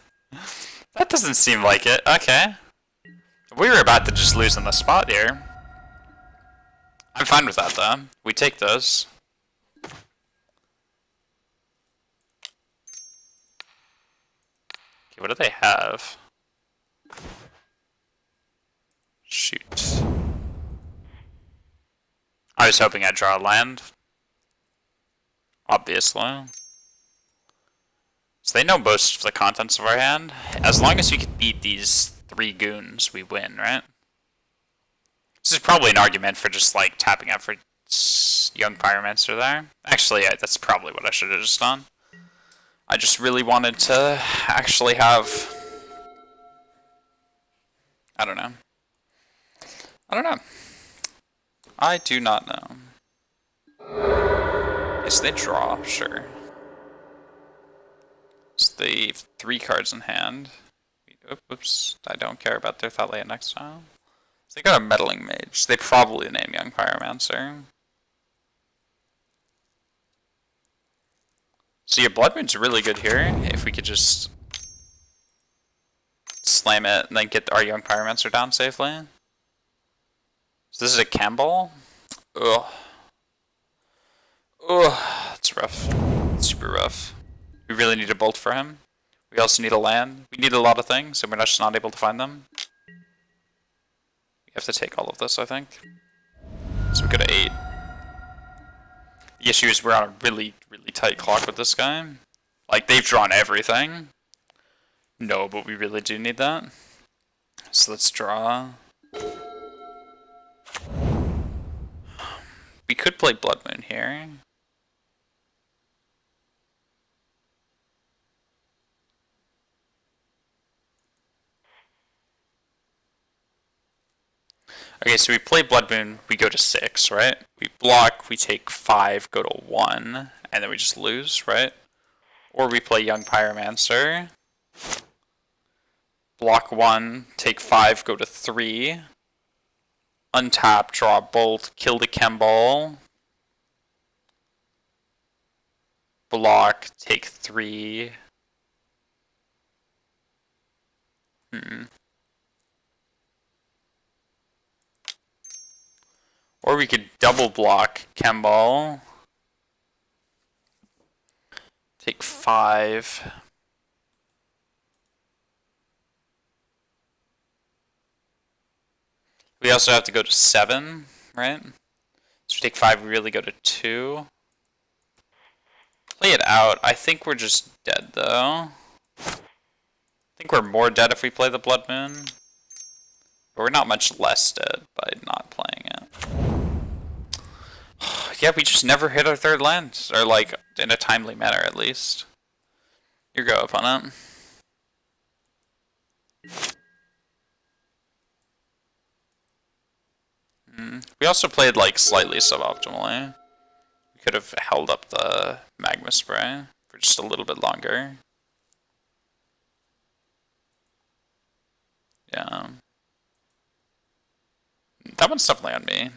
That doesn't seem like it. Okay. We were about to just lose on the spot here. I'm fine with that, though. We take those. Okay, what do they have? Shoot. I was hoping I'd draw a land. Obviously. So they know most of the contents of our hand. As long as we can beat these 3 goons, we win, right? This is probably an argument for just like tapping out for young pyromancer there. Actually, that's probably what I should have just done. I just really wanted to actually have... I don't know. I do not know. Yes, they draw, sure. So they have 3 cards in hand. Oops, I don't care about their Thought Layout next time. So they got a Meddling Mage. They probably name Young Pyromancer. So your Blood Moon's really good here. If we could just slam it and then get our Young Pyromancer down safely. So this is a Campbell. Ugh. Ugh, it's rough. It's super rough. We really need a bolt for him. We also need a land. We need a lot of things, and we're just not able to find them. We have to take all of this, I think. So we go to 8. The issue is we're on a really, really tight clock with this guy. Like, they've drawn everything. No, but we really do need that. So let's draw. We could play Blood Moon here. Okay, so we play Blood Moon, we go to 6, right? We block, we take 5, go to 1, and then we just lose, right? Or we play Young Pyromancer. Block 1, take 5, go to 3. Untap, draw a bolt, kill the Kemball. Block, take 3. Or we could double block Kemball. Take 5. We also have to go to 7, right? So we take 5, we really go to 2. Play it out. I think we're just dead, though. I think we're more dead if we play the Blood Moon. But we're not much less dead by not playing it. Yeah, we just never hit our 3rd land. Or, like, in a timely manner, at least. Your go, opponent. We also played, like, slightly suboptimally. We could have held up the Magma Spray for just a little bit longer. Yeah. That one's definitely on me.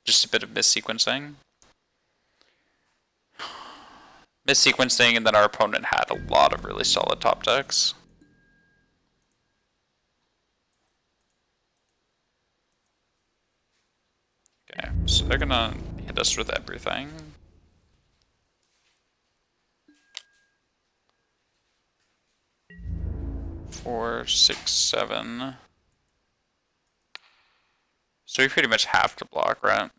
Just a bit of missequencing. Missequencing, and then our opponent had a lot of really solid top decks. Okay, so they're gonna hit us with everything. Four, 6, 7. So we pretty much have to block, right?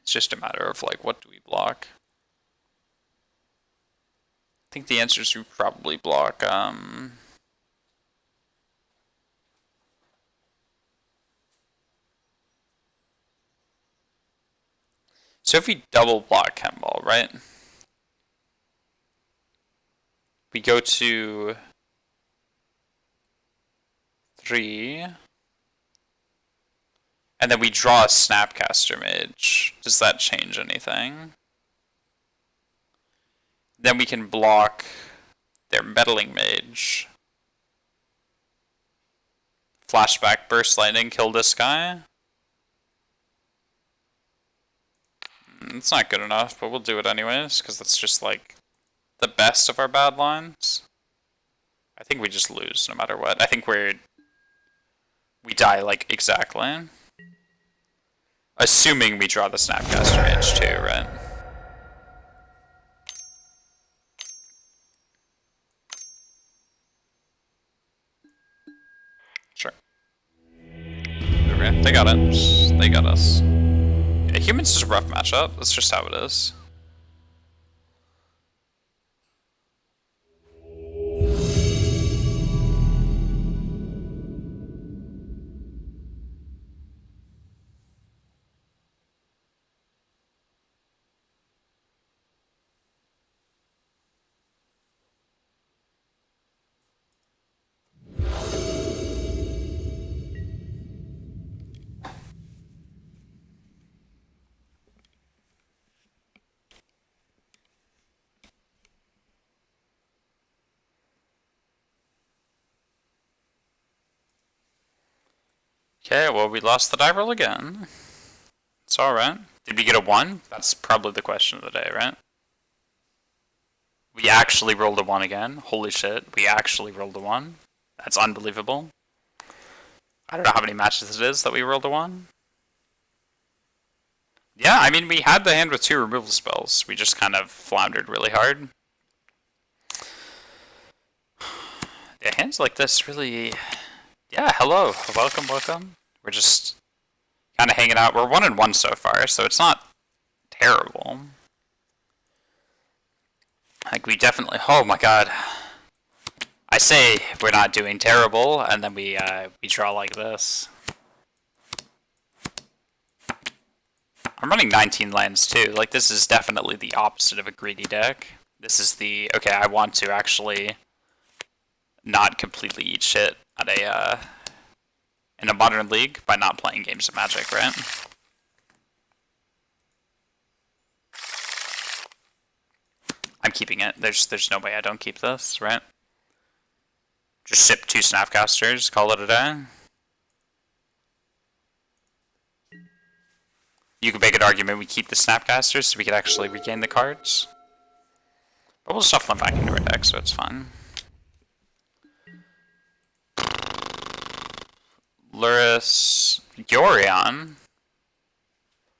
It's just a matter of, like, what do we block? I think the answer is we probably block, So if we double block Kemball, right? We go to 3. And then we draw a Snapcaster Mage. Does that change anything? Then we can block their Meddling Mage. Flashback, Burst Lightning, kill this guy. It's not good enough, but we'll do it anyways, because that's just like the best of our bad lines. I think we just lose no matter what. I think we die like exactly. Assuming we draw the Snapcaster Mage too, right? Sure. Okay, they got it. They got us. Yeah, humans is a rough matchup. That's just how it is. Okay, well, we lost the die roll again. It's alright. Did we get a 1? That's probably the question of the day, right? We actually rolled a 1 again. Holy shit, we actually rolled a 1. That's unbelievable. I don't know how many matches it is that we rolled a 1. Yeah, I mean, we had the hand with 2 removal spells. We just kind of floundered really hard. Yeah, hands like this really... Yeah, hello. Welcome, welcome. We're just kind of hanging out. We're 1-1 so far, so it's not terrible. Like, we definitely... Oh my god. I say we're not doing terrible, and then we draw like this. I'm running 19 lands too. Like, this is definitely the opposite of a greedy deck. This is the, okay, I want to actually not completely eat shit at in a modern league by not playing games of Magic, right? I'm keeping it. There's no way I don't keep this, right? Just ship 2 Snapcasters, call it a day. You could make an argument we keep the Snapcasters so we could actually regain the cards. But we'll shuffle them back into our deck, so it's fine. Luris Yorion.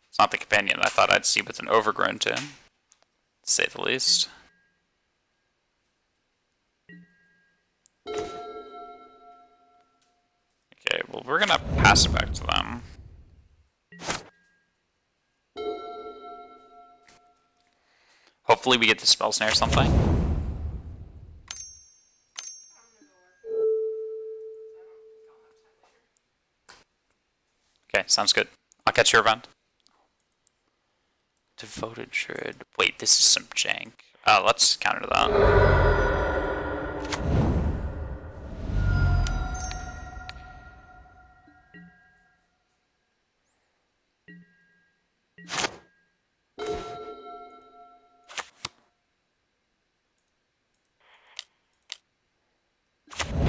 It's not the companion I thought I'd see with an overgrown to say the least. Okay, well, we're gonna pass it back to them. Hopefully we get the spell snare or something. Okay, sounds good. I'll catch you around. Devoted Shred. Wait, this is some jank. Let's counter that.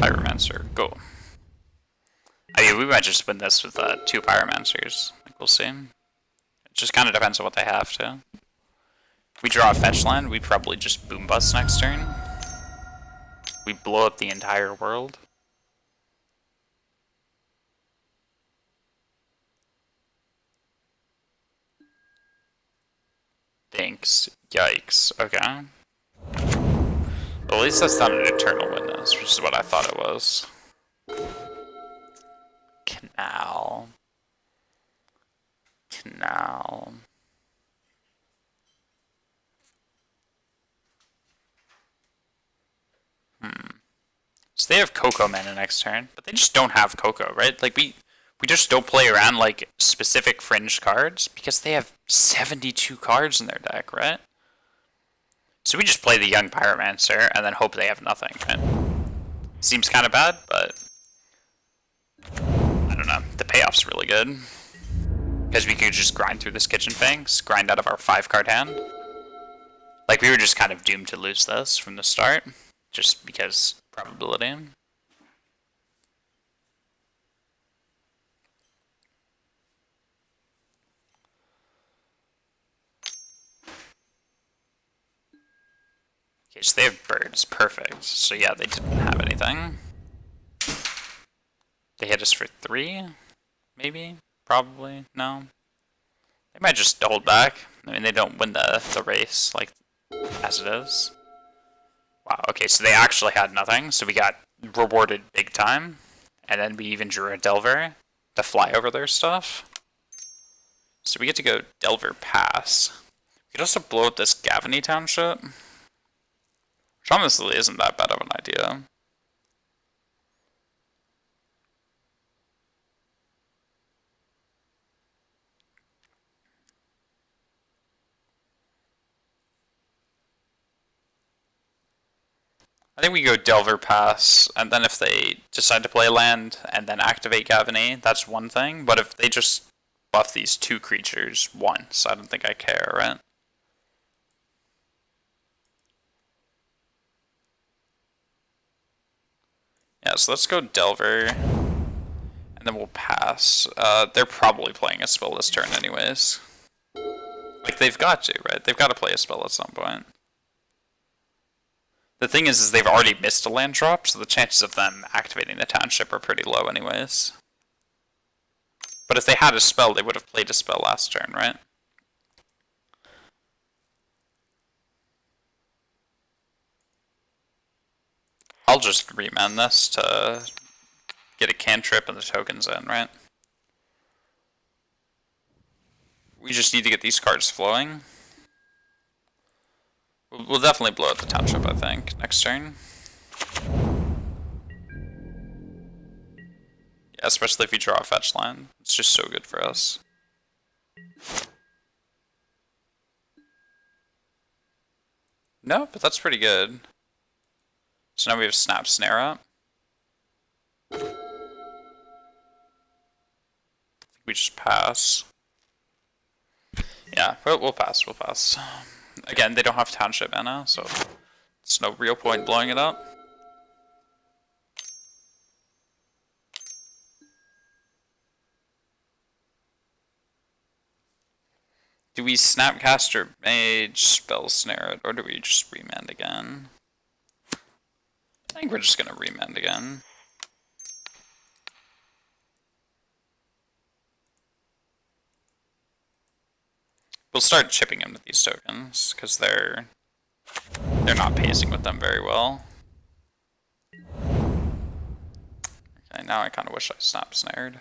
Pyromancer, go. I mean, we might just win this with 2 Pyromancers. Like, we'll see. It just kind of depends on what they have to. If we draw a fetch land, we probably just boom bust next turn. We blow up the entire world. Thanks. Yikes. Okay. Well, at least that's not an eternal witness, which is what I thought it was. Canal. Canal. So they have Coco Mana next turn, but they just don't have Coco, right? Like, we just don't play around, like, specific fringe cards, because they have 72 cards in their deck, right? So we just play the Young Pyromancer, and then hope they have nothing, right? Seems kind of bad, but... I don't know. The payoff's really good. Because we could just grind through this Kitchen Fangs, grind out of our 5-card hand. Like, we were just kind of doomed to lose this from the start, just because probability. Okay, so they have birds. Perfect. So yeah, they didn't have anything. They hit us for 3? Maybe? Probably? No? They might just hold back. I mean, they don't win the race, like, as it is. Wow, okay, so they actually had nothing, so we got rewarded big time. And then we even drew a Delver to fly over their stuff. So we get to go Delver Pass. We could also blow up this Gavany Township. Which honestly isn't that bad of an idea. I think we go Delver Pass, and then if they decide to play land and then activate Gavany, that's one thing. But if they just buff these 2 creatures once, I don't think I care, right? Yeah, so let's go Delver. And And then we'll pass. They're probably playing a spell this turn anyways. Like, they've got to, right? They've got to play a spell at some point. The thing is they've already missed a land drop, so the chances of them activating the township are pretty low anyways. But if they had a spell, they would have played a spell last turn, right? I'll just remand this to get a cantrip and the tokens in, right? We just need to get these cards flowing. We'll definitely blow out the township, I think, next turn. Yeah, especially if you draw a fetch line. It's just so good for us. No, but that's pretty good. So now we have Snap Snare up. I think we just pass. Yeah, we'll pass, we'll pass. Again, they don't have township mana, so there's no real point blowing it up. Do we Snapcaster Mage, Spell Snare it, or do we just remand again? I think we're just gonna remand again. We'll start chipping into these tokens, because they're not pacing with them very well. Okay, now I kind of wish I Snap Snared.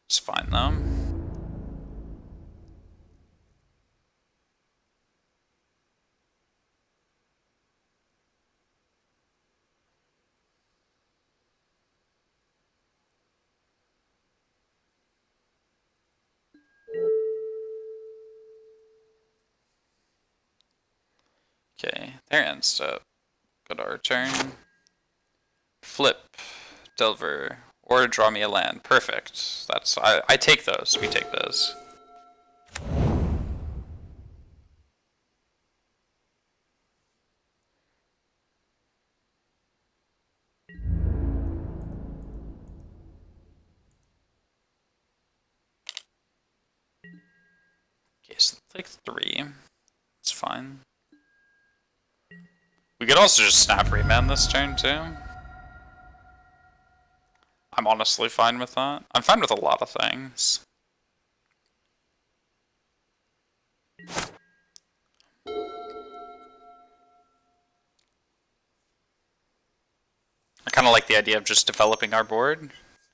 It's fine though. Okay, there ends up. Go to our turn. Flip, Delver, or draw me a land. Perfect. That's I take those. We take those. Okay, so take 3. It's fine. We could also just snap remand this turn too. I'm honestly fine with that. I'm fine with a lot of things. I kind of like the idea of just developing our board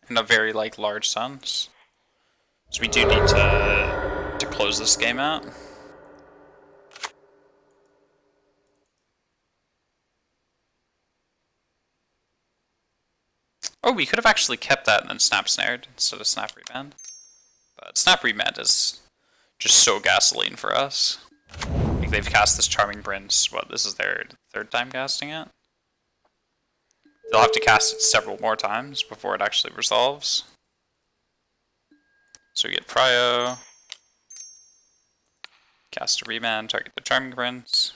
in a very large sense. So we do need to close this game out. Oh, we could have actually kept that and then snap snared instead of snap remand. But snap remand is just so gasoline for us. Like, they've cast this Charming Prince. What, this is their 3rd time casting it? They'll have to cast it several more times before it actually resolves. So we get Prio. Cast a remand, target the Charming Prince.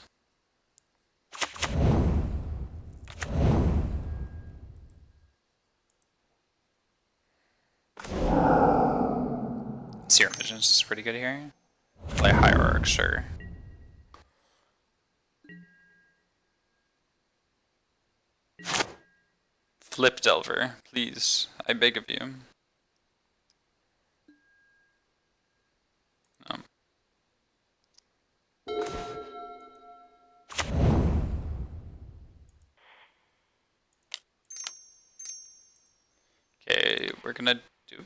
Serum Visions is pretty good here. Play Hierarch, sure. Flip Delver, please. I beg of you. Okay, we're gonna do...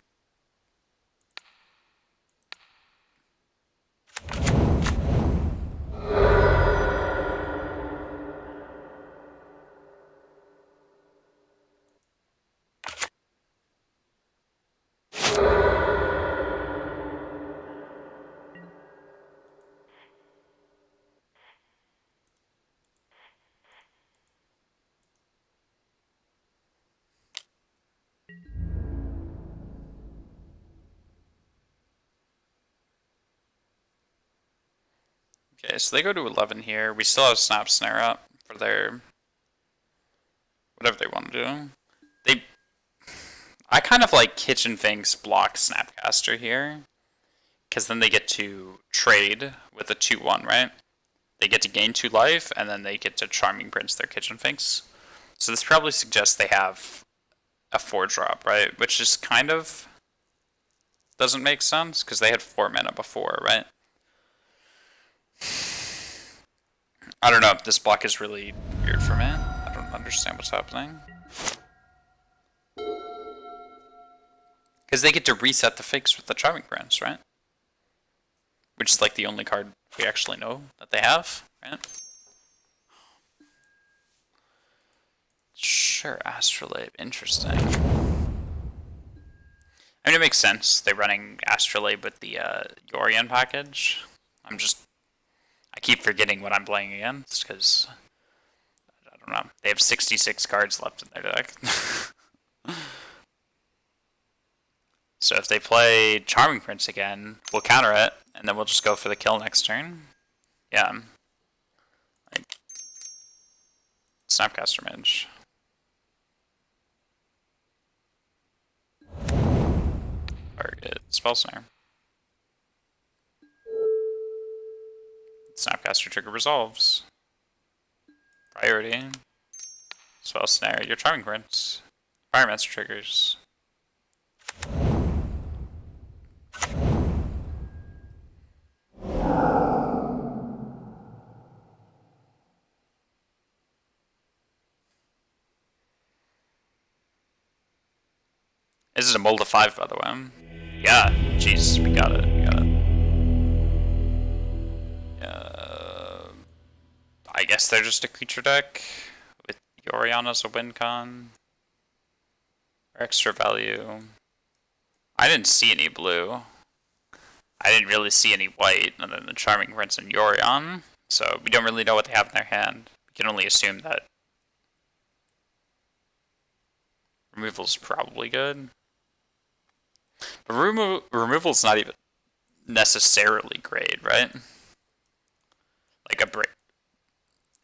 Okay, so they go to 11 here. We still have Snap Snare up for their... whatever they want to do. I kind of like Kitchen Finks block Snapcaster here, because then they get to trade with a 2-1, right? They get to gain 2 life, and then they get to Charming Prince their Kitchen Finks. So this probably suggests they have a 4-drop, right? Which is kind of doesn't make sense, because they had 4 mana before, right? I don't know if this block is really weird for me. I don't understand what's happening. Because they get to reset the Finks with the Charming Prince, right? Which is like the only card we actually know that they have, right? Sure, Astrolabe, interesting. I mean, it makes sense. They're running Astrolabe with the Yorion package. I keep forgetting what I'm playing against, because, I don't know, they have 66 cards left in their deck. So if they play Charming Prince again, we'll counter it, and then we'll just go for the kill next turn. Yeah. Like, Snapcaster Mage. Target Spell Snare. Snapcaster trigger resolves. Priority. Spell Snare, your Charming Prince. Firemancer triggers. This is a mold of 5, by the way. Yeah, jeez, we got it, I guess they're just a creature deck with Yorion as a win con. Or extra value. I didn't see any blue. I didn't really see any white, other than the Charming Prince and Yorion. So we don't really know what they have in their hand. We can only assume that removal's probably good. But removal's not even necessarily great, right? Like a break.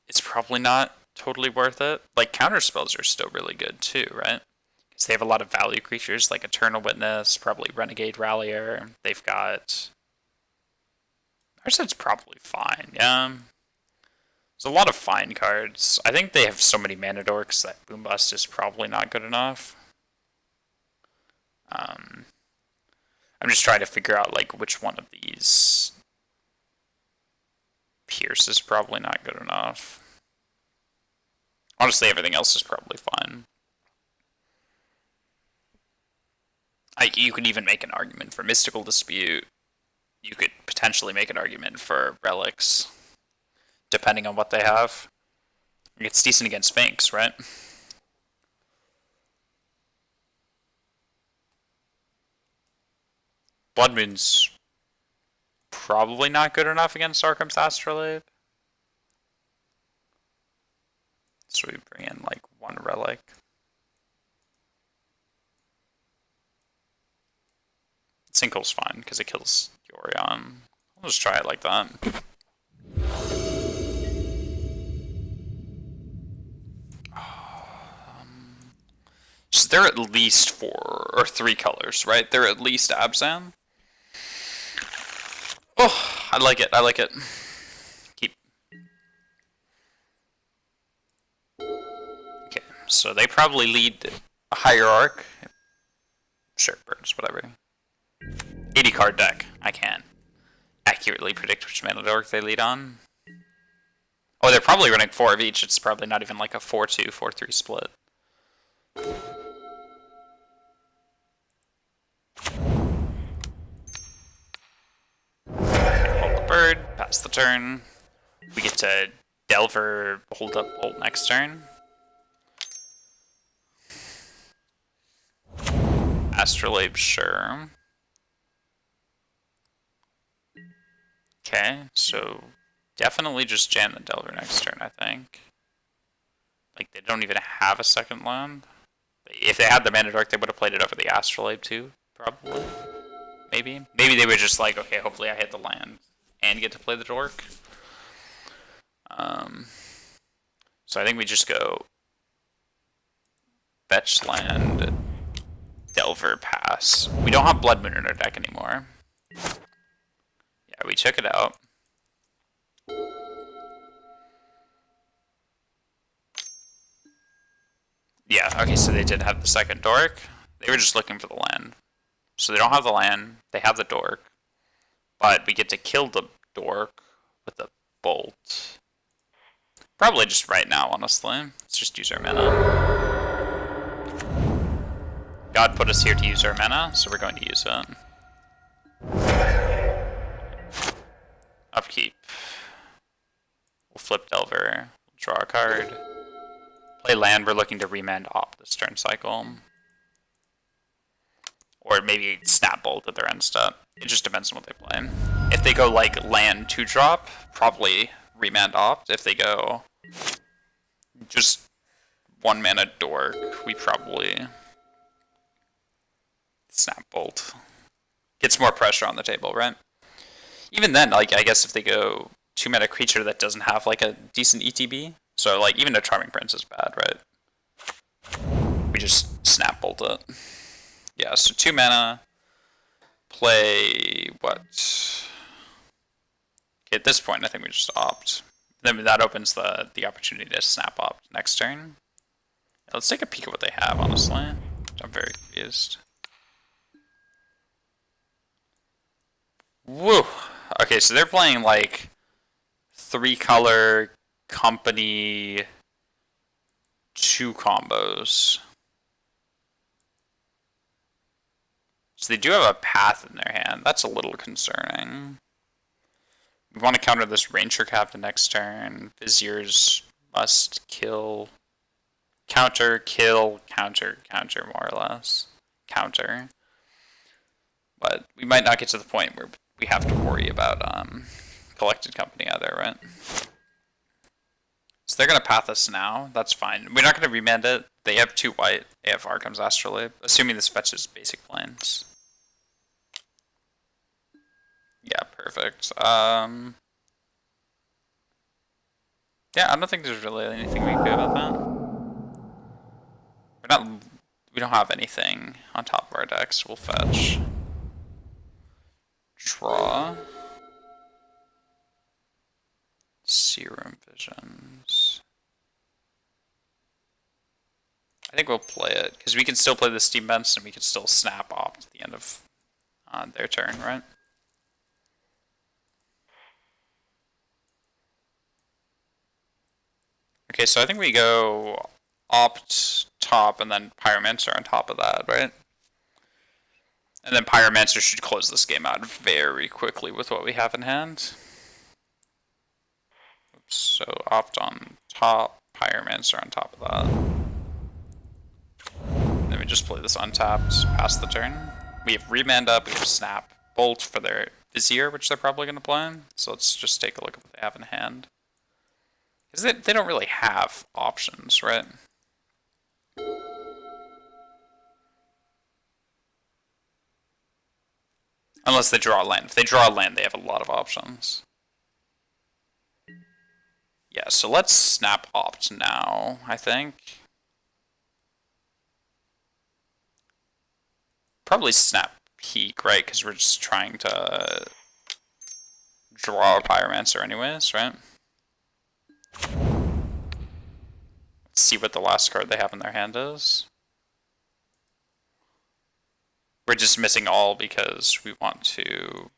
It's probably not totally worth it. Like, counter spells are still really good too, right? Because they have a lot of value creatures like Eternal Witness, probably Renegade Rallier. They've got... Narset's probably fine, yeah. There's a lot of fine cards. I think they have so many mana dorks that Boombust is probably not good enough. I'm just trying to figure out like which one of these. Pierce is probably not good enough. Honestly, everything else is probably fine. You could even make an argument for Mystical Dispute. You could potentially make an argument for Relics, depending on what they have. It's decent against Sphinx, right? Blood Moon's probably not good enough against Arkham's Astrolabe. So we bring in like 1 relic. Sinkhole's fine because it kills Yorion. I'll just try it like that. So they're at least 4 or 3 colors, right? They're at least Abzan. Oh, I like it. I like it. Keep. Okay, so they probably lead a Hierarch. Sure, birds, whatever. 80 card deck. I can accurately predict which mana dork they lead on. Oh, they're probably running 4 of each. It's probably not even like a 4-2, 4-3 split. Bird, pass the turn. We get to Delver, hold up, hold next turn. Astrolabe, sure. Okay, so definitely just jam the Delver next turn, I think. Like, they don't even have a second land. If they had the Mana Dork, they would have played it over the Astrolabe too, probably. Maybe. Maybe they were just like, okay, hopefully I hit the land and get to play the Dork. So I think we just go fetch land, Delver pass. We don't have Blood Moon in our deck anymore. Yeah, we took it out. Yeah, okay, so they did have the second Dork. They were just looking for the land. So they don't have the land, they have the Dork. But we get to kill the Dork with a Bolt. Probably just right now, honestly. Let's just use our mana. God put us here to use our mana, so we're going to use it. Upkeep. We'll flip Delver. We'll draw a card. Play land, we're looking to remand Op this turn cycle. Or maybe Snap Bolt at their end step. It just depends on what they play. If they go like land 2-drop, probably remand Opt. If they go just 1 mana Dork, we probably Snap Bolt. Gets more pressure on the table, right? Even then, like, I guess if they go 2 mana creature that doesn't have like a decent ETB, so like even a Charming Prince is bad, right? We just Snap Bolt it. Yeah, so 2 mana. Play what? Okay, at this point, I think we just opt. Then that opens the opportunity to snap opt next turn. Let's take a peek at what they have, honestly. I'm very confused. Woo! Okay, so they're playing like 3-color company 2 combos. So they do have a path in their hand. That's a little concerning. We want to counter this Ranger Captain next turn. Viziers must kill. Counter, kill, counter, counter, more or less. Counter. But we might not get to the point where we have to worry about Collected Company either, right? So they're going to path us now. That's fine. We're not going to remand it. They have 2 white. They have Arcum's Astrolabe. Assuming this fetches basic planes. Yeah, perfect. Yeah, I don't think there's really anything we can do about that. We don't have anything on top of our decks. We'll fetch. Draw. Serum Visions. I think we'll play it, because we can still play the Steam Vents and we can still snap opt at the end of their turn, right? Okay, so I think we go opt top and then Pyromancer on top of that, right? And then Pyromancer should close this game out very quickly with what we have in hand. Oops, so opt on top, Pyromancer on top of that. And then we just play this untapped, pass the turn. We have remand up, we have snap bolt for their Vizier, which they're probably going to play. So let's just take a look at what they have in hand. Because they don't really have options, right? Unless they draw a land. If they draw a land, they have a lot of options. Yeah, so let's snap opt now, I think. Probably snap peak, right? Because we're just trying to draw a Pyromancer anyways, right? Let's see what the last card they have in their hand is. We're just missing all because we want to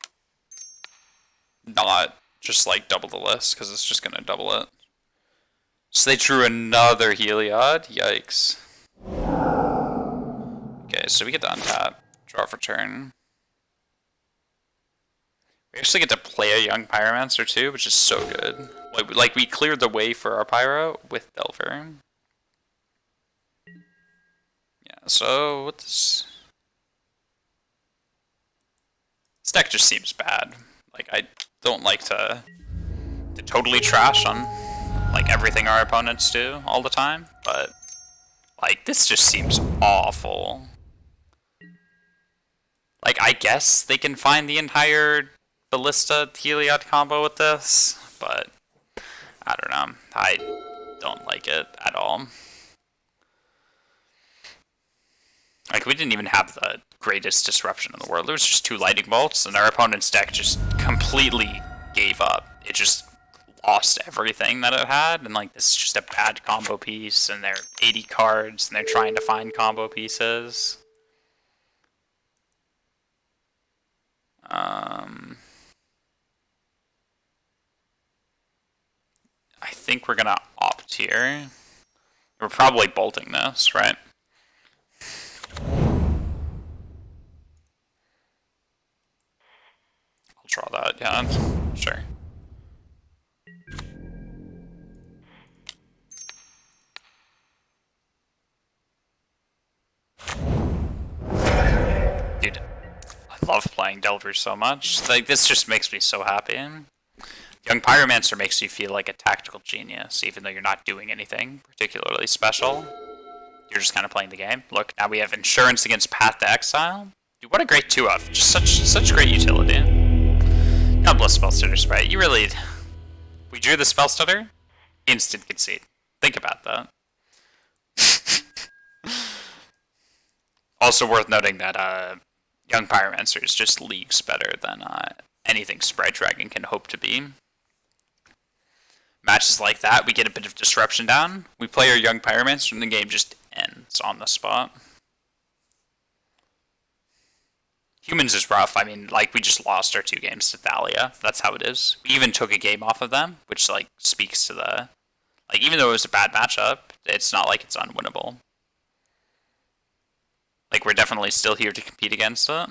not just like double the list, because it's just going to double it. So they drew another Heliod. Yikes. Okay, so we get to untap, draw for turn. We actually get to play a young Pyromancer too, which is so good. Like we cleared the way for our Pyro with Delver. Yeah, so what this deck just seems bad. Like I don't like to totally trash on like everything our opponents do all the time, but like this just seems awful. Like I guess they can find the entire Ballista Heliod combo with this, but I don't know. I don't like it at all. Like, we didn't even have the greatest disruption in the world. It was just 2 lightning bolts, and our opponent's deck just completely gave up. It just lost everything that it had, and like, this is just a bad combo piece, and they're 80 cards, and they're trying to find combo pieces. I think we're gonna opt here. We're probably bolting this, right? I'll draw that, yeah, sure. Dude, I love playing Delvers so much. Like, this just makes me so happy. Young Pyromancer makes you feel like a tactical genius, even though you're not doing anything particularly special. You're just kind of playing the game. Look, now we have Insurance against Path to Exile. Dude, what a great 2-of. Just such great utility. God bless Spellstutter Sprite. You really... We drew the Spellstutter? Instant concede. Think about that. Also worth noting that Young Pyromancer is just leagues better than anything Sprite Dragon can hope to be. Matches like that, we get a bit of disruption down. We play our Young Pyromancer and the game just ends on the spot. Humans is rough. I mean, like, we just lost our 2 games to Thalia. That's how it is. We even took a game off of them, which, like, speaks to the... Like, even though it was a bad matchup, it's not like it's unwinnable. Like, we're definitely still here to compete against it.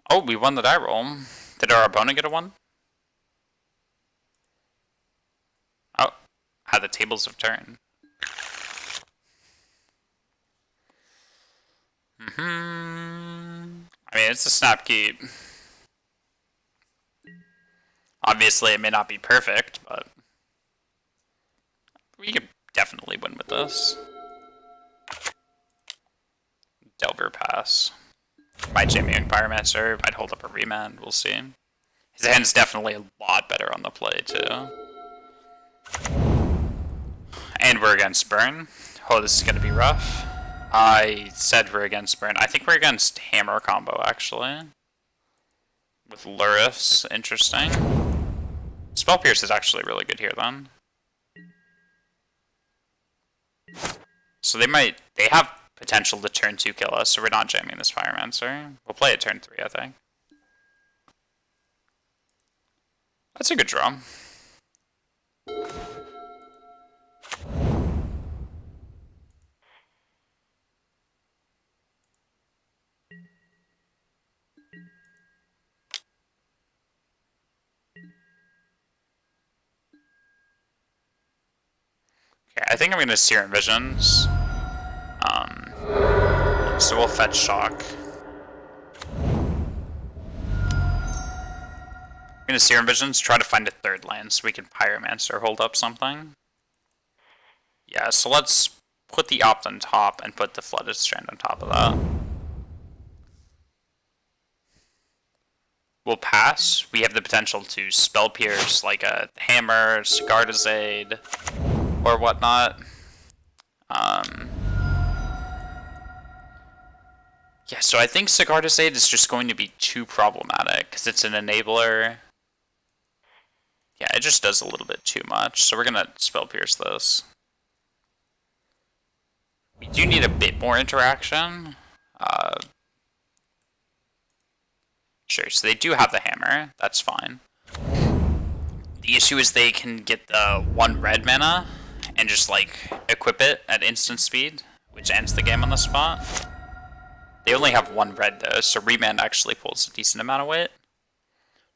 Oh, we won the die roll. Did our opponent get a 1? Oh, how the tables have turned. I mean, it's a snap keep. Obviously, it may not be perfect, but we could definitely win with this. Delver pass. Might jam Young Pyromancer, might hold up a remand, we'll see. His hand's definitely a lot better on the play, too. And we're against Burn. Oh, this is going to be rough. I said we're against Burn. I think we're against Hammer combo, actually. With Luris, interesting. Spell Pierce is actually really good here, then. So they have potential to turn 2 kill us, so we're not jamming this Pyromancer. We'll play it turn 3, I think. That's a good draw. Okay, I think I'm gonna Serum Visions. So we'll fetch Shock. I'm gonna Serum Visions, try to find a 3rd land so we can Pyromancer hold up something. Yeah, so let's put the Opt on top and put the Flooded Strand on top of that. We'll pass. We have the potential to Spell Pierce like a Hammer, Sigardazade, or whatnot. Yeah, so I think Sigardazade is just going to be too problematic, because it's an enabler. Yeah, it just does a little bit too much, so we're going to Spell Pierce this. We do need a bit more interaction. Sure, so they do have the Hammer, that's fine. The issue is they can get the 1 red mana, and just like equip it at instant speed, which ends the game on the spot. They only have one red though, so Remand actually pulls a decent amount of weight.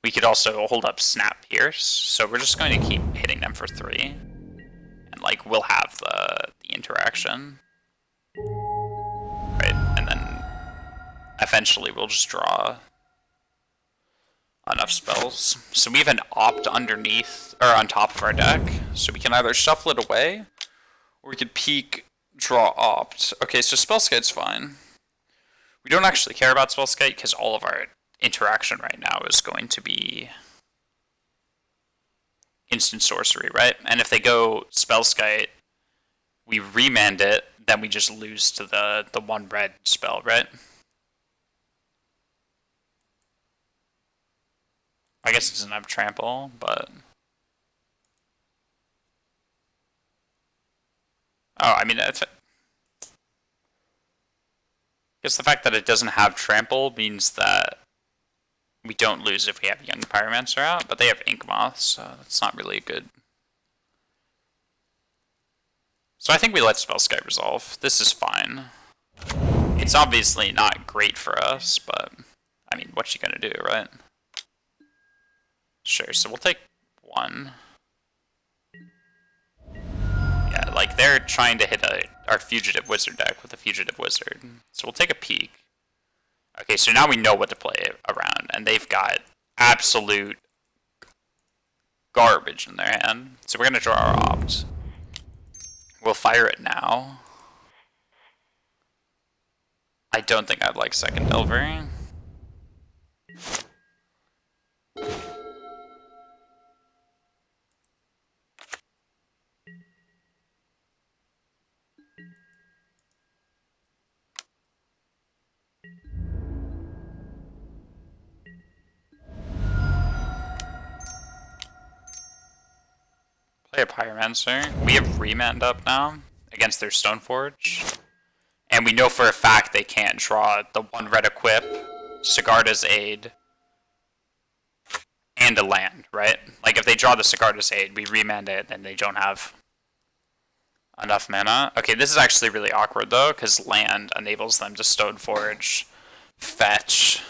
We could also hold up Snap Pierce, so we're just going to keep hitting them for 3. And like we'll have the interaction. Right, and then eventually we'll just draw enough spells. So we have an opt underneath, or on top of our deck, so we can either shuffle it away, or we could peek, draw opt. Okay, so Spellskite's fine. We don't actually care about Spellskite, because all of our interaction right now is going to be instant sorcery, right? And if they go Spellskite, we remand it, then we just lose to the 1 red spell, right? I guess it doesn't have trample, but... Oh, I mean, that's... I guess the fact that it doesn't have trample means that we don't lose if we have Young Pyromancer out, but they have Ink Moth, so that's not really good. So I think we let Spellskite resolve. This is fine. It's obviously not great for us, but I mean, what's she gonna do, right? Sure, so we'll take 1. Yeah, like they're trying to hit our Fugitive Wizard deck with a Fugitive Wizard. So we'll take a peek. Okay, so now we know what to play around, and they've got absolute garbage in their hand. So we're gonna draw our opt. We'll fire it now. I don't think I'd like second Delver. Play a Pyromancer. We have Remand up now against their Stoneforge. And we know for a fact they can't draw the 1 red equip, Sigarda's Aid, and a land, right? Like if they draw the Sigarda's Aid, we remand it, and they don't have enough mana. Okay, this is actually really awkward though, because land enables them to Stoneforge, fetch,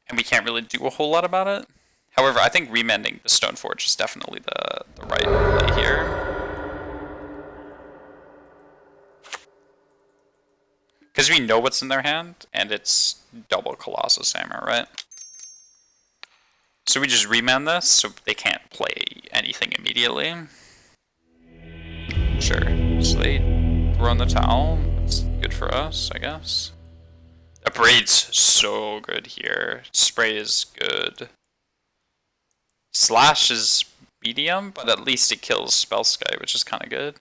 and we can't really do a whole lot about it. However, I think remanding the Stoneforge is definitely the right play here. Because we know what's in their hand, and it's double Colossus Hammer, right? So we just remand this, so they can't play anything immediately. Sure, so they throw in the towel. That's good for us, I guess. Abrade's so good here. Spray is good. Slash is medium, but at least it kills Spellskite, which is kind of good.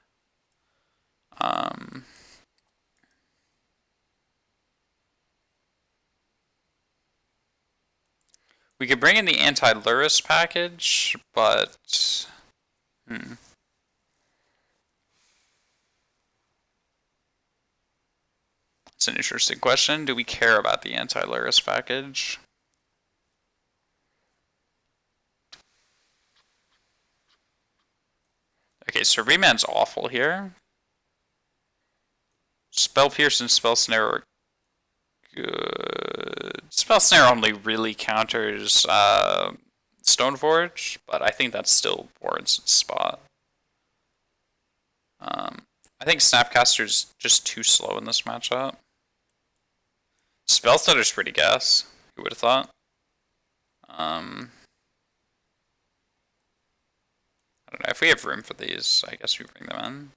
We could bring in the anti-Luris package, but... It's an interesting question. Do we care about the anti-Luris package? Okay, so Remand's awful here. Spell Pierce and Spell Snare are good. Spell Snare only really counters Stoneforge, but I think that still warrants its spot. I think Snapcaster's just too slow in this matchup. Spellstutter's pretty gas. Who would have thought? I don't know. If we have room for these, I guess we bring them in.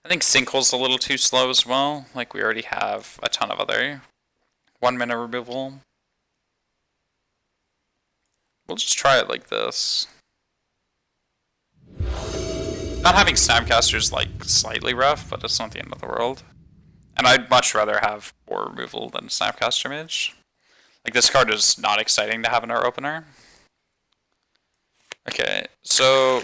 I think Sinkhole's a little too slow as well. Like, we already have a ton of other 1 mana removal. We'll just try it like this. Not having Snapcaster is like slightly rough, but it's not the end of the world. And I'd much rather have more removal than Snapcaster Mage. Like, this card is not exciting to have in our opener. Okay, so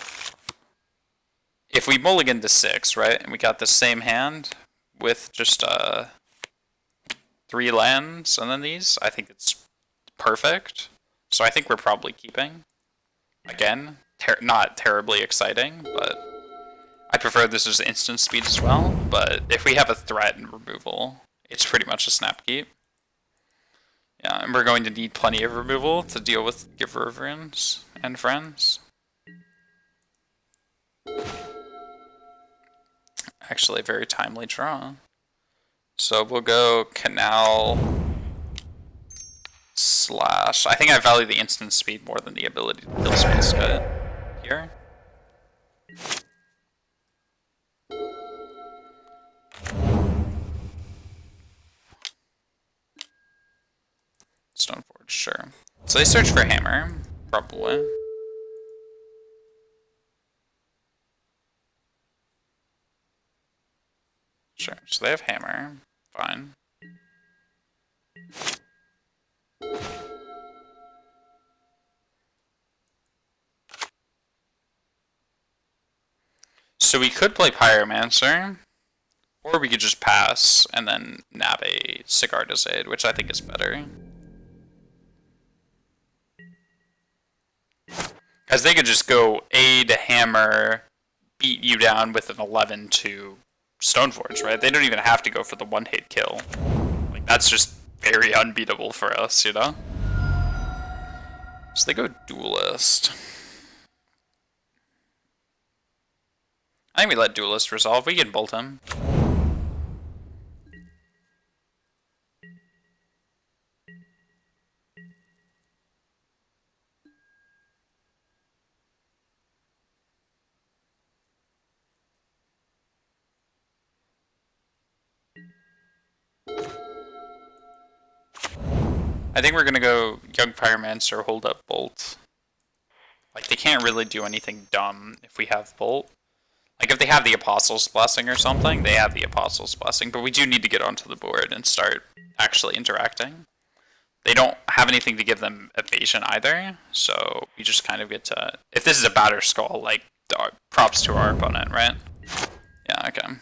if we mulligan to 6, right, and we got the same hand with just 3 lands and then these, I think it's perfect. So I think we're probably keeping. Again, not terribly exciting, but I prefer this as instant speed as well. But if we have a threat in removal, it's pretty much a snap keep. Yeah, and we're going to need plenty of removal to deal with Giver of Runes and friends. Actually, a very timely draw. So we'll go Canal slash... I think I value the instant speed more than the ability to kill Space Cut here. Stoneforge, sure. So they search for Hammer, probably. Sure, so they have Hammer. Fine. So we could play Pyromancer, or we could just pass and then nab a Sigarda's Aid, which I think is better. Because they could just go Aid, Hammer, beat you down with an 11 to Stoneforge, right? They don't even have to go for the one-hit kill. Like, that's just very unbeatable for us, you know? So they go Duelist. I think we let Duelist resolve. We can bolt him. I think we're gonna go Young Pyromancer, hold up Bolt. Like, they can't really do anything dumb if we have Bolt. Like, if they have the Apostle's Blessing or something, they have the Apostle's Blessing, but we do need to get onto the board and start actually interacting. They don't have anything to give them evasion either, so we just kind of get to... If this is a Batter Skull, like, props to our opponent, right? Yeah, okay.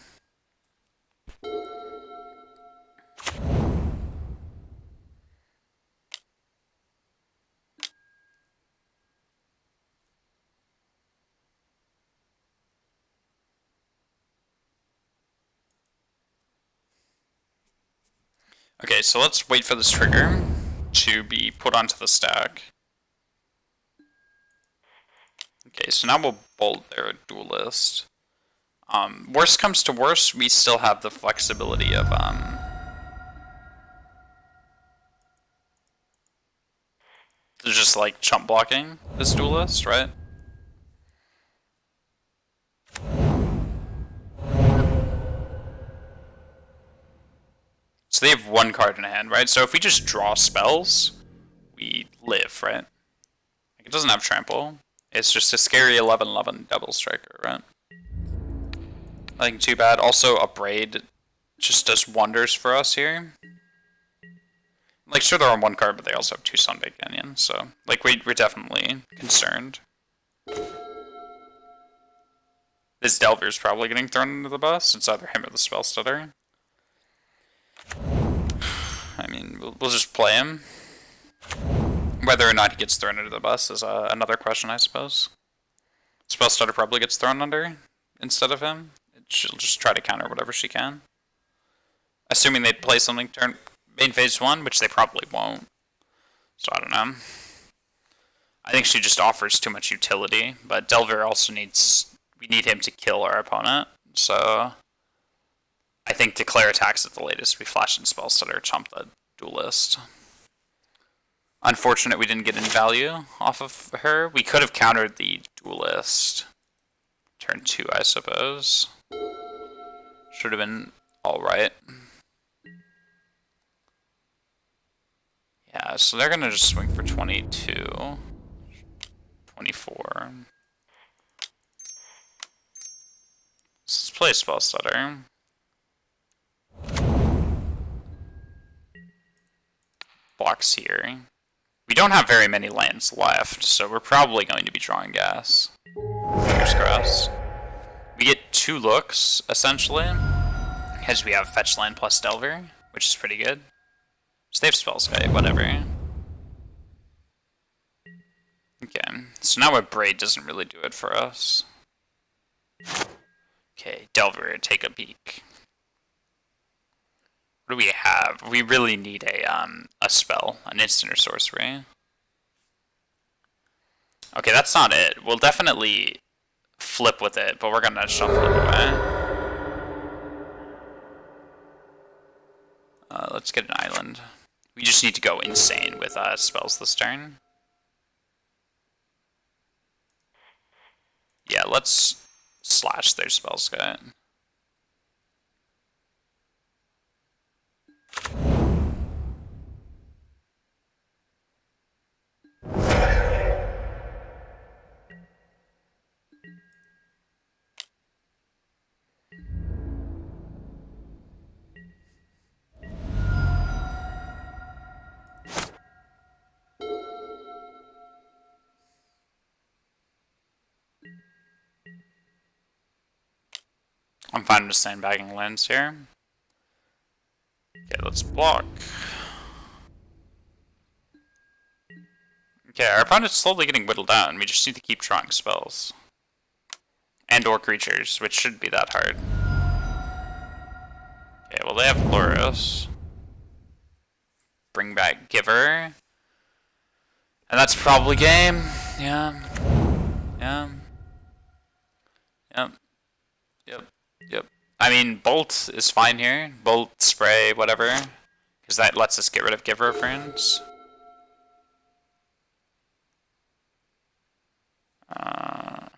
Okay, so let's wait for this trigger to be put onto the stack. Okay, so now we'll bolt their Duelist. Worst comes to worst, we still have the flexibility of just like chump blocking this Duelist, right? So they have one card in hand, right? So if we just draw spells, we live, right? Like, it doesn't have trample. It's just a scary 11/11 double striker, right? Nothing too bad. Also, Upbraid just does wonders for us here. Like, sure, they're on one card, but they also have two Sunbaked Onions, so, like, we're definitely concerned. This Delver's probably getting thrown under the bus. It's either him or the Spellstutter. I mean, we'll just play him. Whether or not he gets thrown under the bus is another question, I suppose. Spellstutter probably gets thrown under instead of him. She'll just try to counter whatever she can. Assuming they play something main phase 1, which they probably won't. So I don't know. I think she just offers too much utility, but Delver also we need him to kill our opponent, so I think declare attacks at the latest. We flash in Spellstutter, chump the Duelist. Unfortunate we didn't get any value off of her. We could have countered the Duelist. Turn 2, I suppose. Should have been alright. Yeah, so they're gonna just swing for 22. 24. Let's play Spellstutter. Blocks here. We don't have very many lands left, so we're probably going to be drawing gas. Fingers crossed. We get 2 looks, essentially, because we have Fetch Land plus Delver, which is pretty good. So they have Spellskite, whatever. Okay, so now a braid doesn't really do it for us. Okay, Delver, take a peek. What do we have? We really need a spell, an instant or sorcery. Okay, that's not it. We'll definitely flip with it, but we're gonna shuffle it away. Let's get an island. We just need to go insane with spells this turn. Yeah, let's slash their spell set. I'm fine with sandbagging lands here. Okay, let's block. Okay, our opponent's slowly getting whittled down. We just need to keep drawing spells. And or creatures, which shouldn't be that hard. Okay, well they have Loros. Bring back Giver. And that's probably game. Yeah. Yeah. Yep. Yep. Yep. I mean, Bolt is fine here. Bolt, Spray, whatever. Because that lets us get rid of Giver friends. Okay,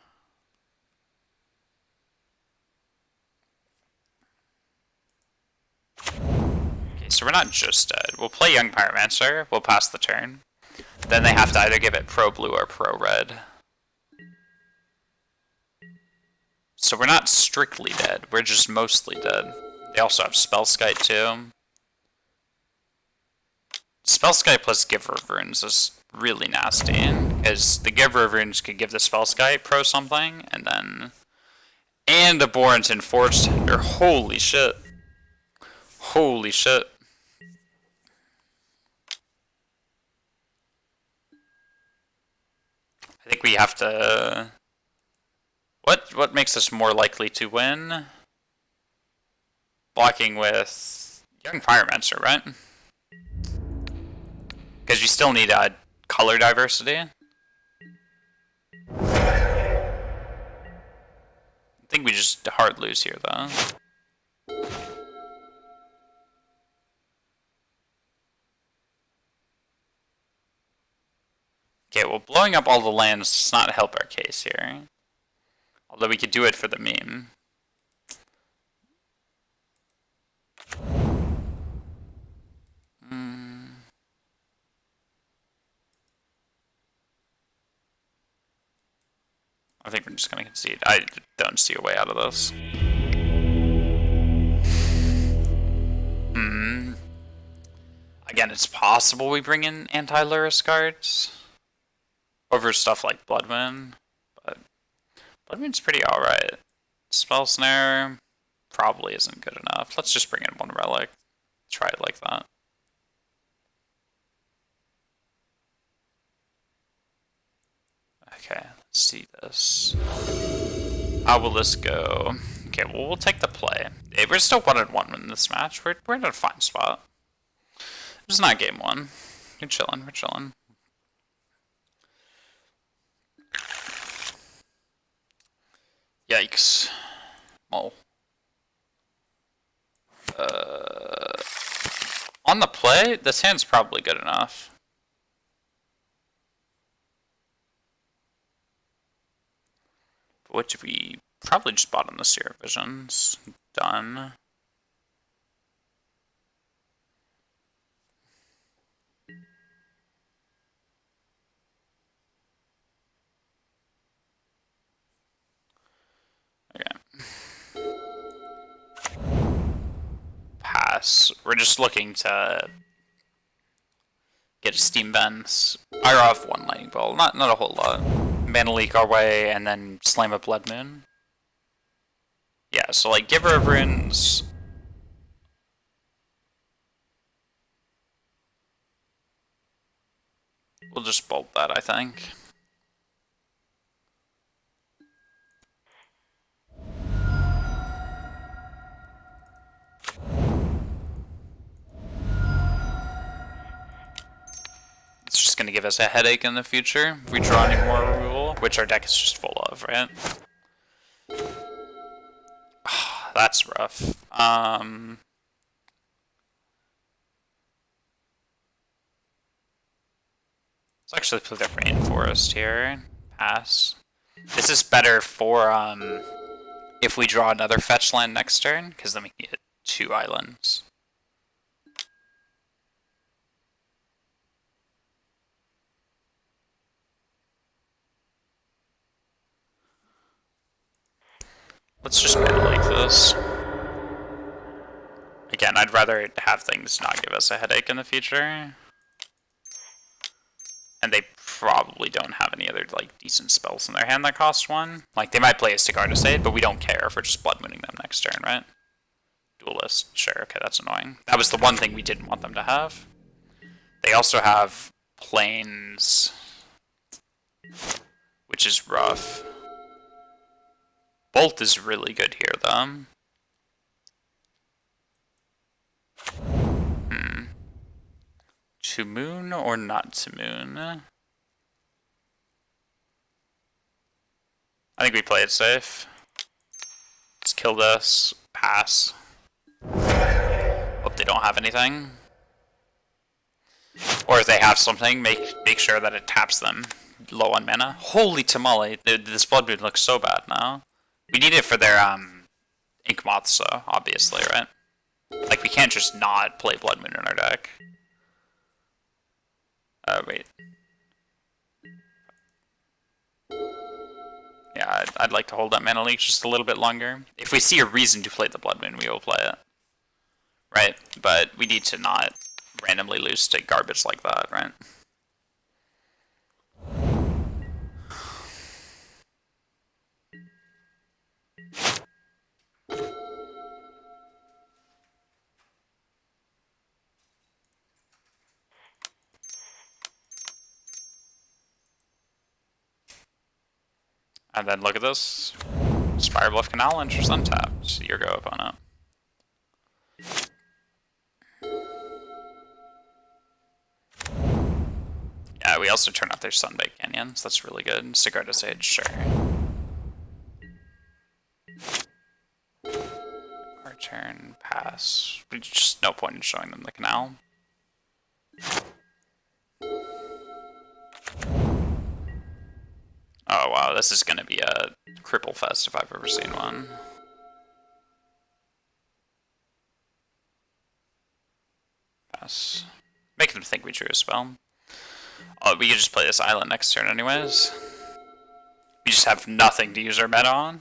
so we're not just dead. We'll play Young Pyromancer. We'll pass the turn. Then they have to either give it pro blue or pro red. So we're not strictly dead. We're just mostly dead. They also have Spellskite too. Spellskite plus Giver of Runes is really nasty, because the Giver of Runes could give the Spellskite pro something, and then... And a Borenton Forge Tender. Holy shit. Holy shit. I think we have to... What makes us more likely to win? Blocking with Young Pyromancer, right? Because we still need color diversity. I think we just hard lose here, though. Okay, well, blowing up all the lands does not help our case here. Although we could do it for the meme. I think we're just going to concede. I don't see a way out of this. Again, it's possible we bring in anti-Lurrus cards over stuff like Blood Moon, but Blood Moon's pretty alright. Spell Snare probably isn't good enough. Let's just bring in one relic. Try it like that. Okay, let's see this. How will this go? Okay, well, we'll take the play. Hey, we're still 1-1 in this match. We're in a fine spot. It's not game one. You're chilling, we're chilling. Yikes. Oh. On the play, this hand's probably good enough. Which we probably just bought on the Seer Visions. Done. Okay. Pass. We're just looking to get a Steam Vents. Fire off one Lightning Bolt. Not a whole lot. Mana Leak our way, and then slam a Blood Moon. Yeah, so like Giver of Runes. We'll just bolt that, I think. us a headache in the future if we draw any more removal, which our deck is just full of, right? That's rough. Let's actually play the Rainforest here. Pass. This is better for if we draw another fetch land next turn, because then we can get 2 islands. Let's just Mana Leak this. Again, I'd rather have things not give us a headache in the future. And they probably don't have any other like decent spells in their hand that cost 1. Like, they might play a Sigarda Sade, but we don't care if we're just Blood Mooning them next turn, right? Duelist, sure, okay, that's annoying. That was the one thing we didn't want them to have. They also have Plains, which is rough. Bolt is really good here, though. To moon or not to moon? I think we play it safe. Let's kill this. Pass. Hope they don't have anything. Or if they have something, make sure that it taps them low on mana. Holy tamale! This Blood Moon looks so bad now. We need it for their Ink Moths, though, obviously, right? Like, we can't just not play Blood Moon in our deck. Wait. Yeah, I'd like to hold that Mana Leak just a little bit longer. If we see a reason to play the Blood Moon, we will play it. Right? But we need to not randomly lose to garbage like that, right? And then look at this. Spire Bluff Canal and just untapped. Your go, opponent. Yeah, we also turn off their Sunbaked Canyons. That's really good. Sigarda Sage, sure. Our turn, pass. Just no point in showing them the canal. Oh wow, this is gonna be a cripple fest if I've ever seen one. Pass. Make them think we drew a spell. Oh, we could just play this island next turn anyways. We just have nothing to use our mana on.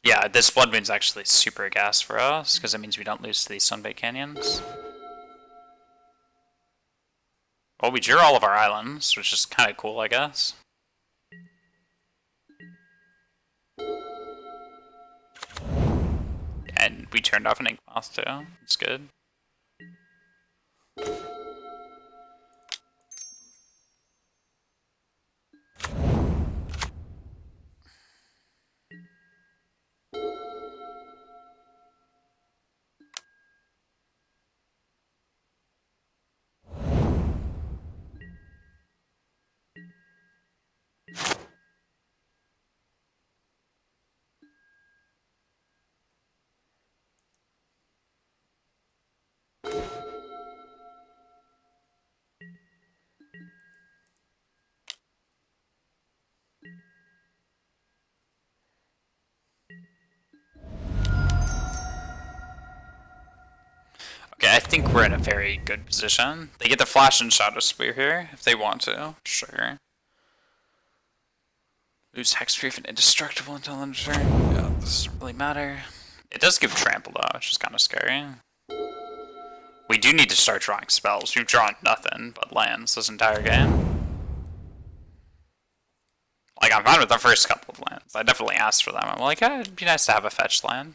Yeah, this Blood Moon's actually super gas for us, because it means we don't lose to these Sunbaked Canyons. Well, we drew all of our islands, which is kind of cool, I guess. And we turned off an Ink Moth too. It's good. Okay, I think we're in a very good position. They get the Flash and Shadow Spear here, if they want to. Sure. Lose Hexproof and Indestructible until end of turn. Yeah, this doesn't really matter. It does give Trample though, which is kind of scary. We do need to start drawing spells. We've drawn nothing but lands this entire game. Like, I'm fine with the first couple of lands. I definitely asked for them. I'm like, oh, it'd be nice to have a fetch land.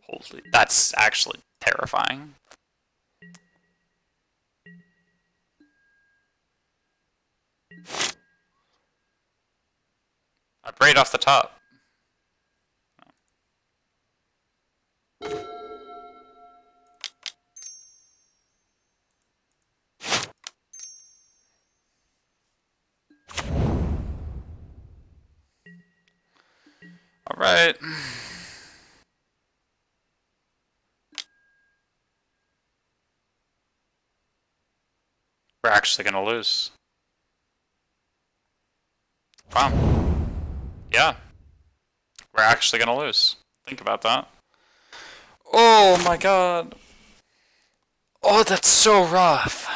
Holy, that's actually terrifying. I braid off the top. Alright. We're actually gonna lose. Wow. Yeah. We're actually gonna lose. Think about that. Oh my god. Oh, that's so rough.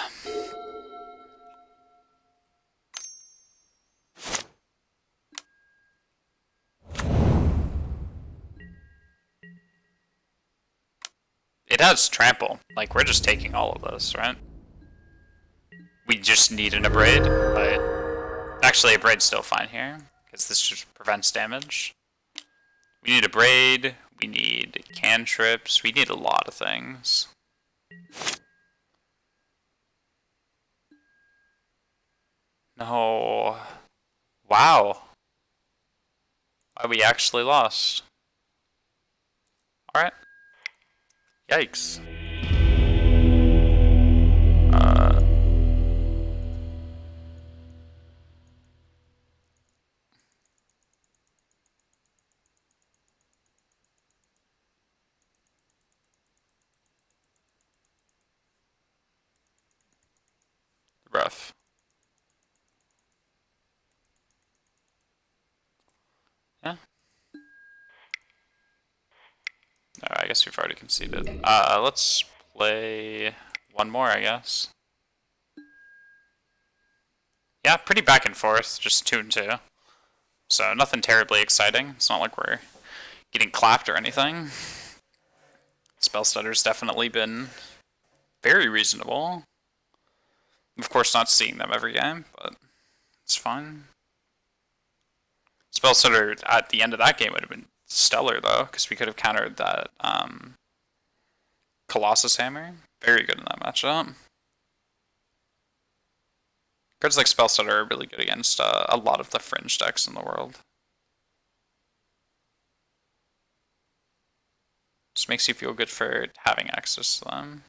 It has trample. Like, we're just taking all of this, right? We just need an abrade, but actually abrade's still fine here, because this just prevents damage. We need abrade, we need cantrips, we need a lot of things. No. Wow. We actually lost. Alright. Yikes. Rough. Yeah. I guess we've already conceded. Let's play one more, I guess. Yeah, pretty back and forth, just 2 and 2. So nothing terribly exciting. It's not like we're getting clapped or anything. Spellstutter's definitely been very reasonable. Of course, not seeing them every game, but it's fine. Spellstutter at the end of that game would have been stellar, though, because we could have countered that Colossus Hammer. Very good in that matchup. Cards like Spellstutter are really good against a lot of the fringe decks in the world. Just makes you feel good for having access to them.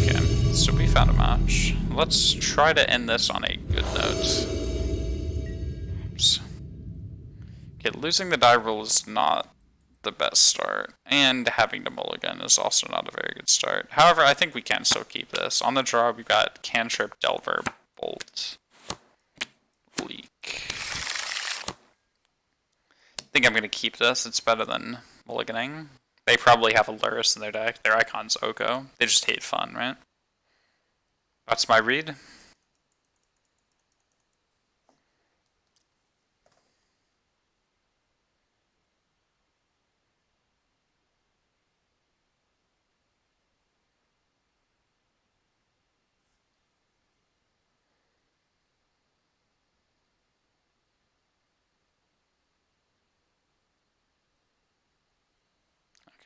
Okay, so we found a match. Let's try to end this on a good note. Oops. Okay, losing the die roll is not the best start, and having to mulligan is also not a very good start. However, I think we can still keep this. On the draw, we've got Cantrip, Delver, Bolt, Leak. I think I'm going to keep this. It's better than mulliganing. They probably have a Luris in their deck. Their icon's Oko. They just hate fun, right? That's my read.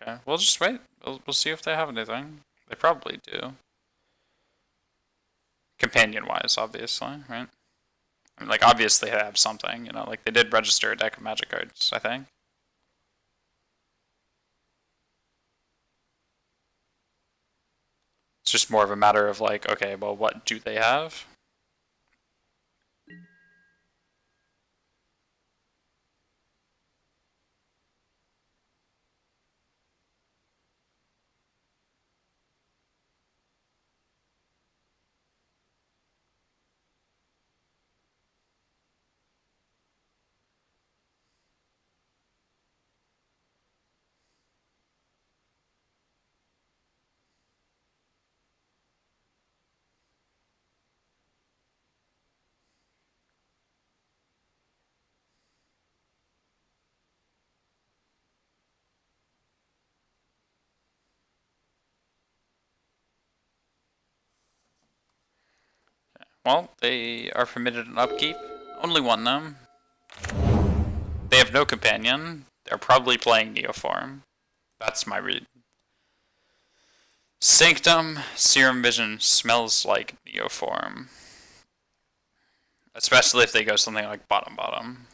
Okay, we'll just wait. We'll see if they have anything. They probably do. Companion-wise, obviously, right? I mean, like, obviously they have something, you know, like, they did register a deck of magic cards, I think. It's just more of a matter of, like, okay, well, what do they have? Well, they are permitted an upkeep. Only one, though. They have no companion. They're probably playing Neoform. That's my read. Sanctum, Serum Vision smells like Neoform. Especially if they go something like bottom bottom.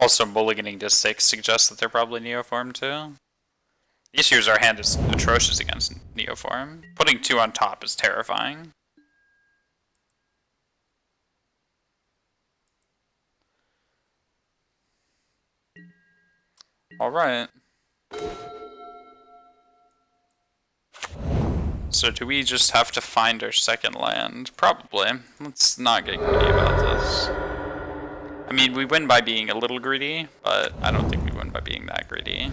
Also, mulliganing to 6 suggests that they're probably Neoform too. The issue is our hand is atrocious against Neoform. Putting 2 on top is terrifying. Alright. So do we just have to find our second land? Probably. Let's not get greedy about this. I mean, we win by being a little greedy, but I don't think we win by being that greedy.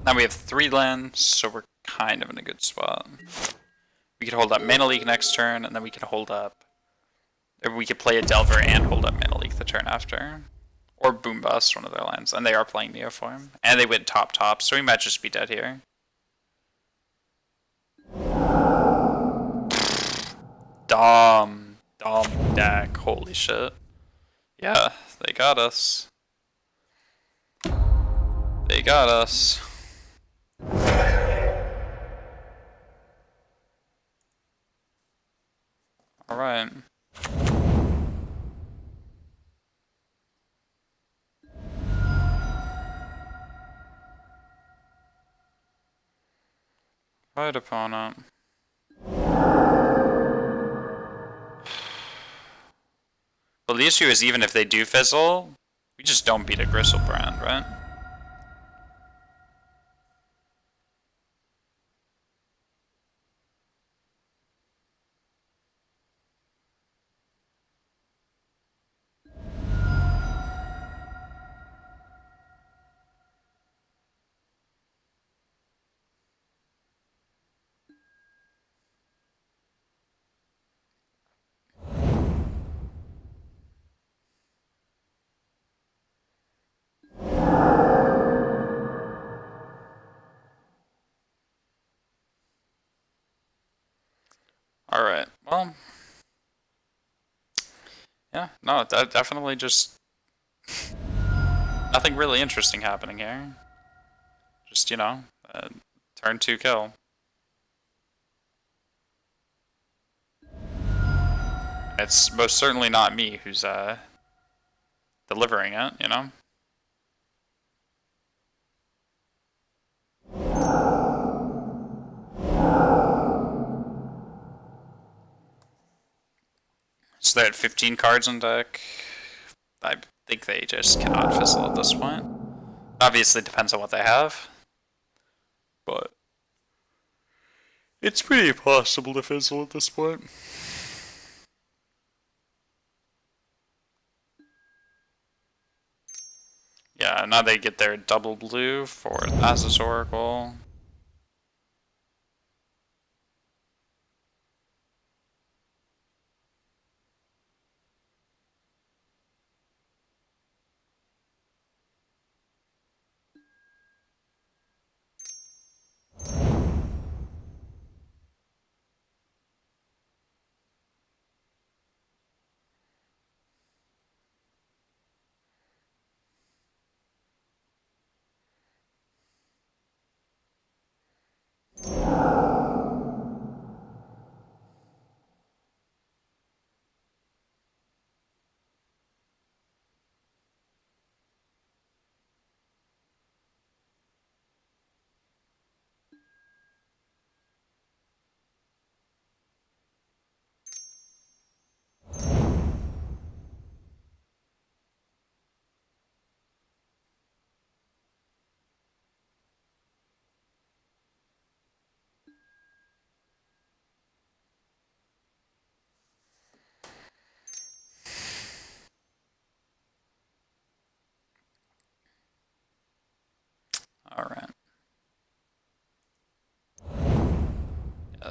Now we have 3 lands, so we're kind of in a good spot. We could hold up Mana Leak next turn, and then we could hold up... Or we could play a Delver and hold up Mana Leak the turn after. Or Boom Bust, one of their lands. And they are playing Neoform. And they went top, so we might just be dead here. Dumb deck. Holy shit. Yeah, they got us. They got us. Alright. Right, opponent. Well, the issue is even if they do fizzle, we just don't beat a Gristlebrand, right? Alright, well... Yeah, no, that definitely just... Nothing really interesting happening here. Just, you know, turn 2 kill. It's most certainly not me who's, delivering it, you know? So they had 15 cards on deck. I think they just cannot fizzle at this point. Obviously, it depends on what they have. But it's pretty possible to fizzle at this point. Yeah, now they get their double blue for Thassa's Oracle.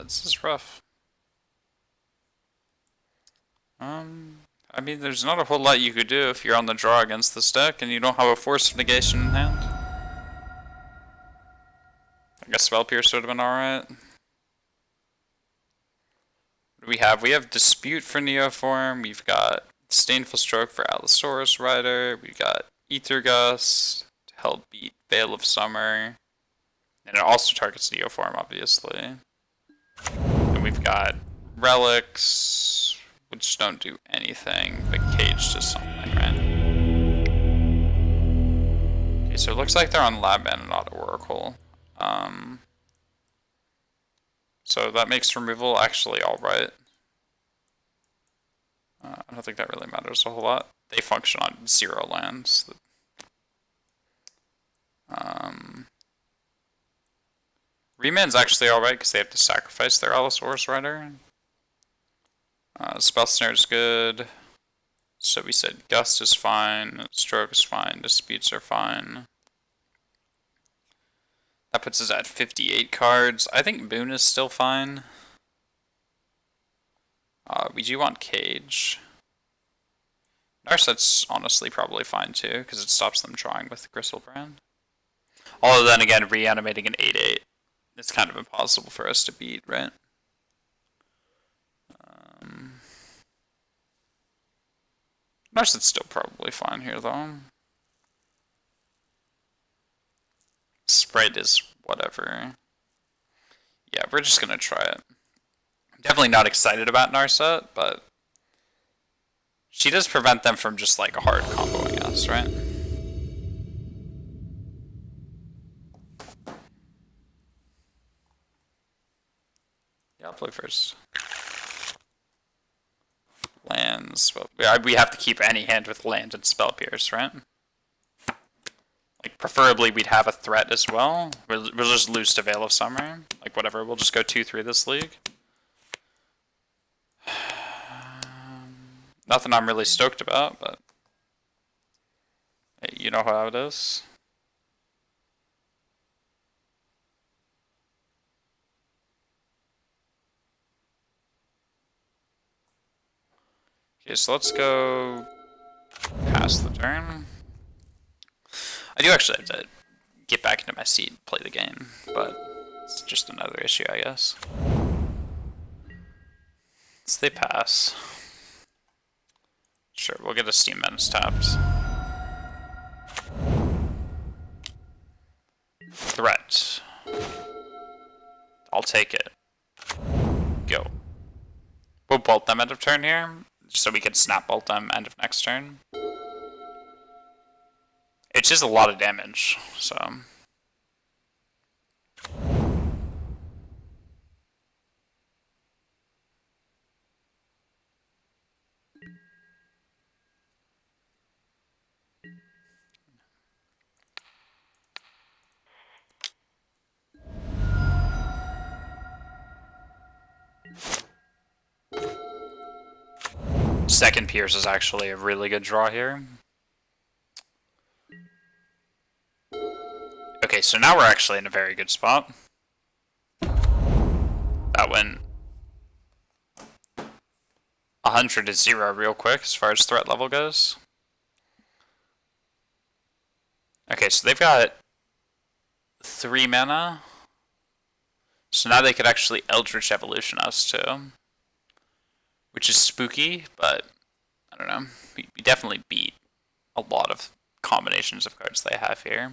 This is rough. I mean, there's not a whole lot you could do if you're on the draw against this deck and you don't have a Force of Negation in hand. I guess Spell Pierce would have been alright. What do we have? We have Dispute for Neoform, we've got Disdainful Stroke for Allosaurus Rider, we've got Ether Gust to help beat Veil of Summer, and it also targets Neoform, obviously. And we've got Relics, which don't do anything, but Cage does something, right? Okay, so it looks like they're on Lab and not Oracle. So that makes removal actually alright. I don't think that really matters a whole lot. They function on 0 lands. Remand's actually alright because they have to sacrifice their Allosaurus Rider. Spell Snare is good. So we said Gust is fine, Stroke is fine, Disputes are fine. That puts us at 58 cards. I think Boon is still fine. We do want Cage. Narset's honestly probably fine too, because it stops them drawing with Gristlebrand. Although then again, reanimating an 8/8 is kind of impossible for us to beat, right? Narset's still probably fine here though. Sprite is whatever. Yeah, we're just gonna try it. I'm definitely not excited about Narset, but she does prevent them from just like hard comboing us, right? Yeah, I'll play first. Lands. Well, we have to keep any hand with land and Spell Pierce, right? Like, preferably we'd have a threat as well. We'll just lose to Veil of Summer. Like, whatever, we'll just go 2-3 this league. Nothing I'm really stoked about, but hey, you know how it is. Okay, so let's go past the turn. I do actually have to get back into my seat and play the game, but it's just another issue, I guess. So they pass. Sure, we'll get a Steam Menace tapped. Threat. I'll take it. Go. We'll bolt them end of turn here, just so we can snap bolt them end of next turn. It's just a lot of damage, so. Second Pierce is actually a really good draw here. Okay, so now we're actually in a very good spot. That went 100 to 0 real quick as far as threat level goes. Okay, so they've got 3 mana. So now they could actually Eldritch Evolution us too. Which is spooky, but I don't know. We definitely beat a lot of combinations of cards they have here.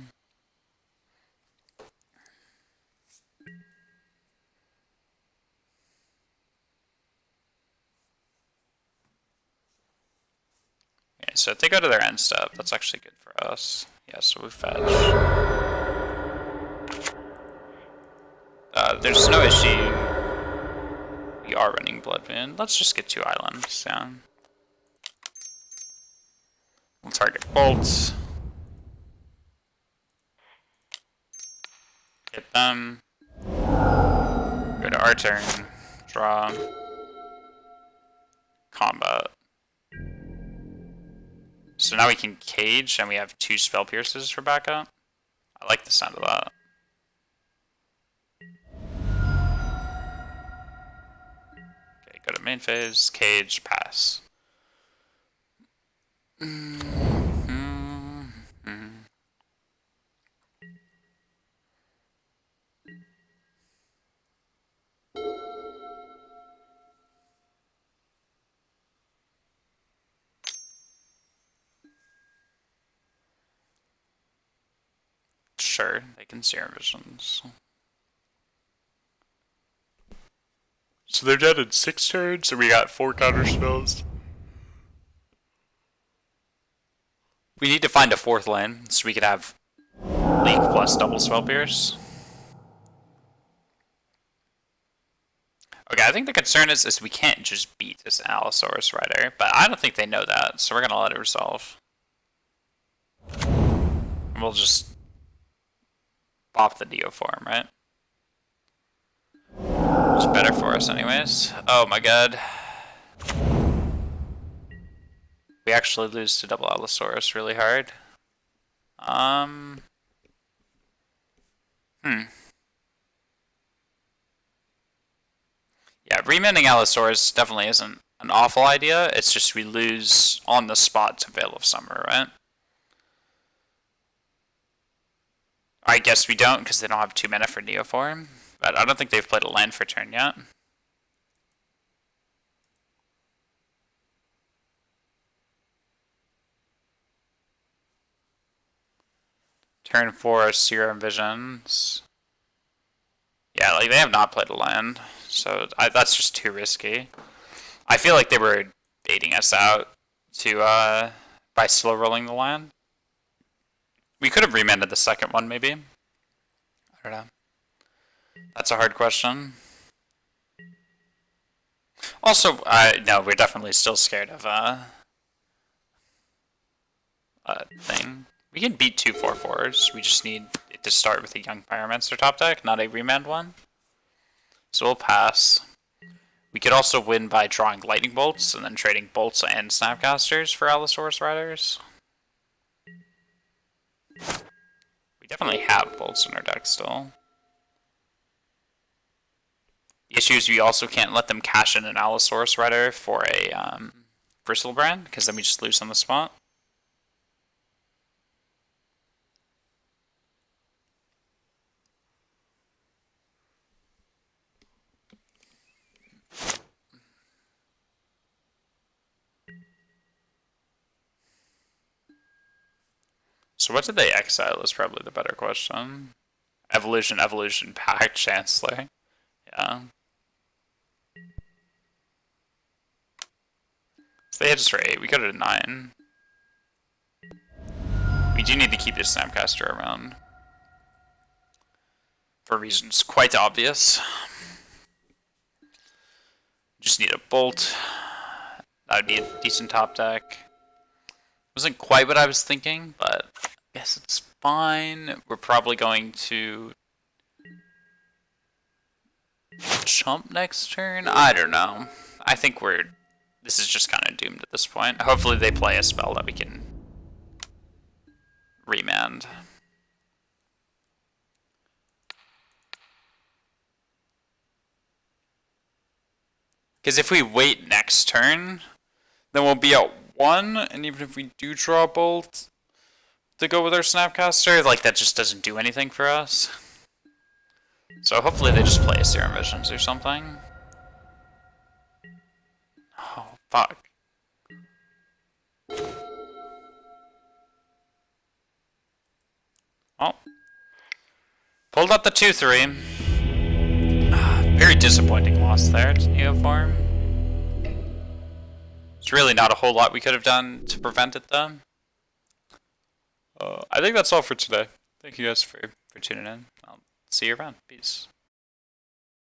Okay, so if they go to their end step, that's actually good for us. Yeah, so we fetch. There's no issue. We are running Bloodwind. Let's just get 2 islands down. We'll target bolts. Hit them. Go to our turn. Draw. Combat. So now we can Cage, and we have 2 Spell Pierces for backup. I like the sound of that. into main phase, cage, pass. Sure, they can Serum Visions. So they're dead in 6 turns, and we got 4 counter spells. We need to find a 4th lane, so we could have Leak plus double Spell Pierce. Okay, I think the concern is we can't just beat this Allosaurus Rider, but I don't think they know that, so we're gonna let it resolve. And we'll just pop the Neoform, right? It's better for us anyways. Oh my god. We actually lose to double Allosaurus really hard. Yeah, remanding Allosaurus definitely isn't an awful idea. It's just we lose on the spot to Veil of Summer, right? I guess we don't because they don't have 2 mana for Neoform. But I don't think they've played a land for turn yet. Turn 4, Serum Visions. Yeah, like they have not played a land, so that's just too risky. I feel like they were baiting us out to by slow rolling the land. We could have remanded the second one, maybe. I don't know. That's a hard question. Also, no, we're definitely still scared of a thing. We can beat 2 4/4s. We just need it to start with a Young Pyromancer top deck, not a remand one. So we'll pass. We could also win by drawing Lightning Bolts and then trading Bolts and Snapcasters for Allosaurus Riders. We definitely have Bolts in our deck still. The issue is we also can't let them cash in an Allosaurus Rider for a Bristlebrand, because then we just lose on the spot. So what did they exile is probably the better question. Evolution, Evolution, Pact, Chancellor. Yeah. So they hit us for 8. We go to 9. We do need to keep this Snapcaster around. For reasons quite obvious. Just need a Bolt. That would be a decent top deck. Wasn't quite what I was thinking, but I guess it's fine. We're probably going to chump next turn. I don't know. I think this is just kind of doomed at this point. Hopefully they play a spell that we can remand. Because if we wait next turn, then we'll be at 1, and even if we do draw a Bolt to go with our Snapcaster, like that just doesn't do anything for us. So hopefully they just play a Serum Visions or something. Oh, fuck. Oh. Pulled out the 2-3. Very disappointing loss there to Neoform. There's really not a whole lot we could have done to prevent it, though. I think that's all for today. Thank you guys for tuning in. I'll see you around. Peace.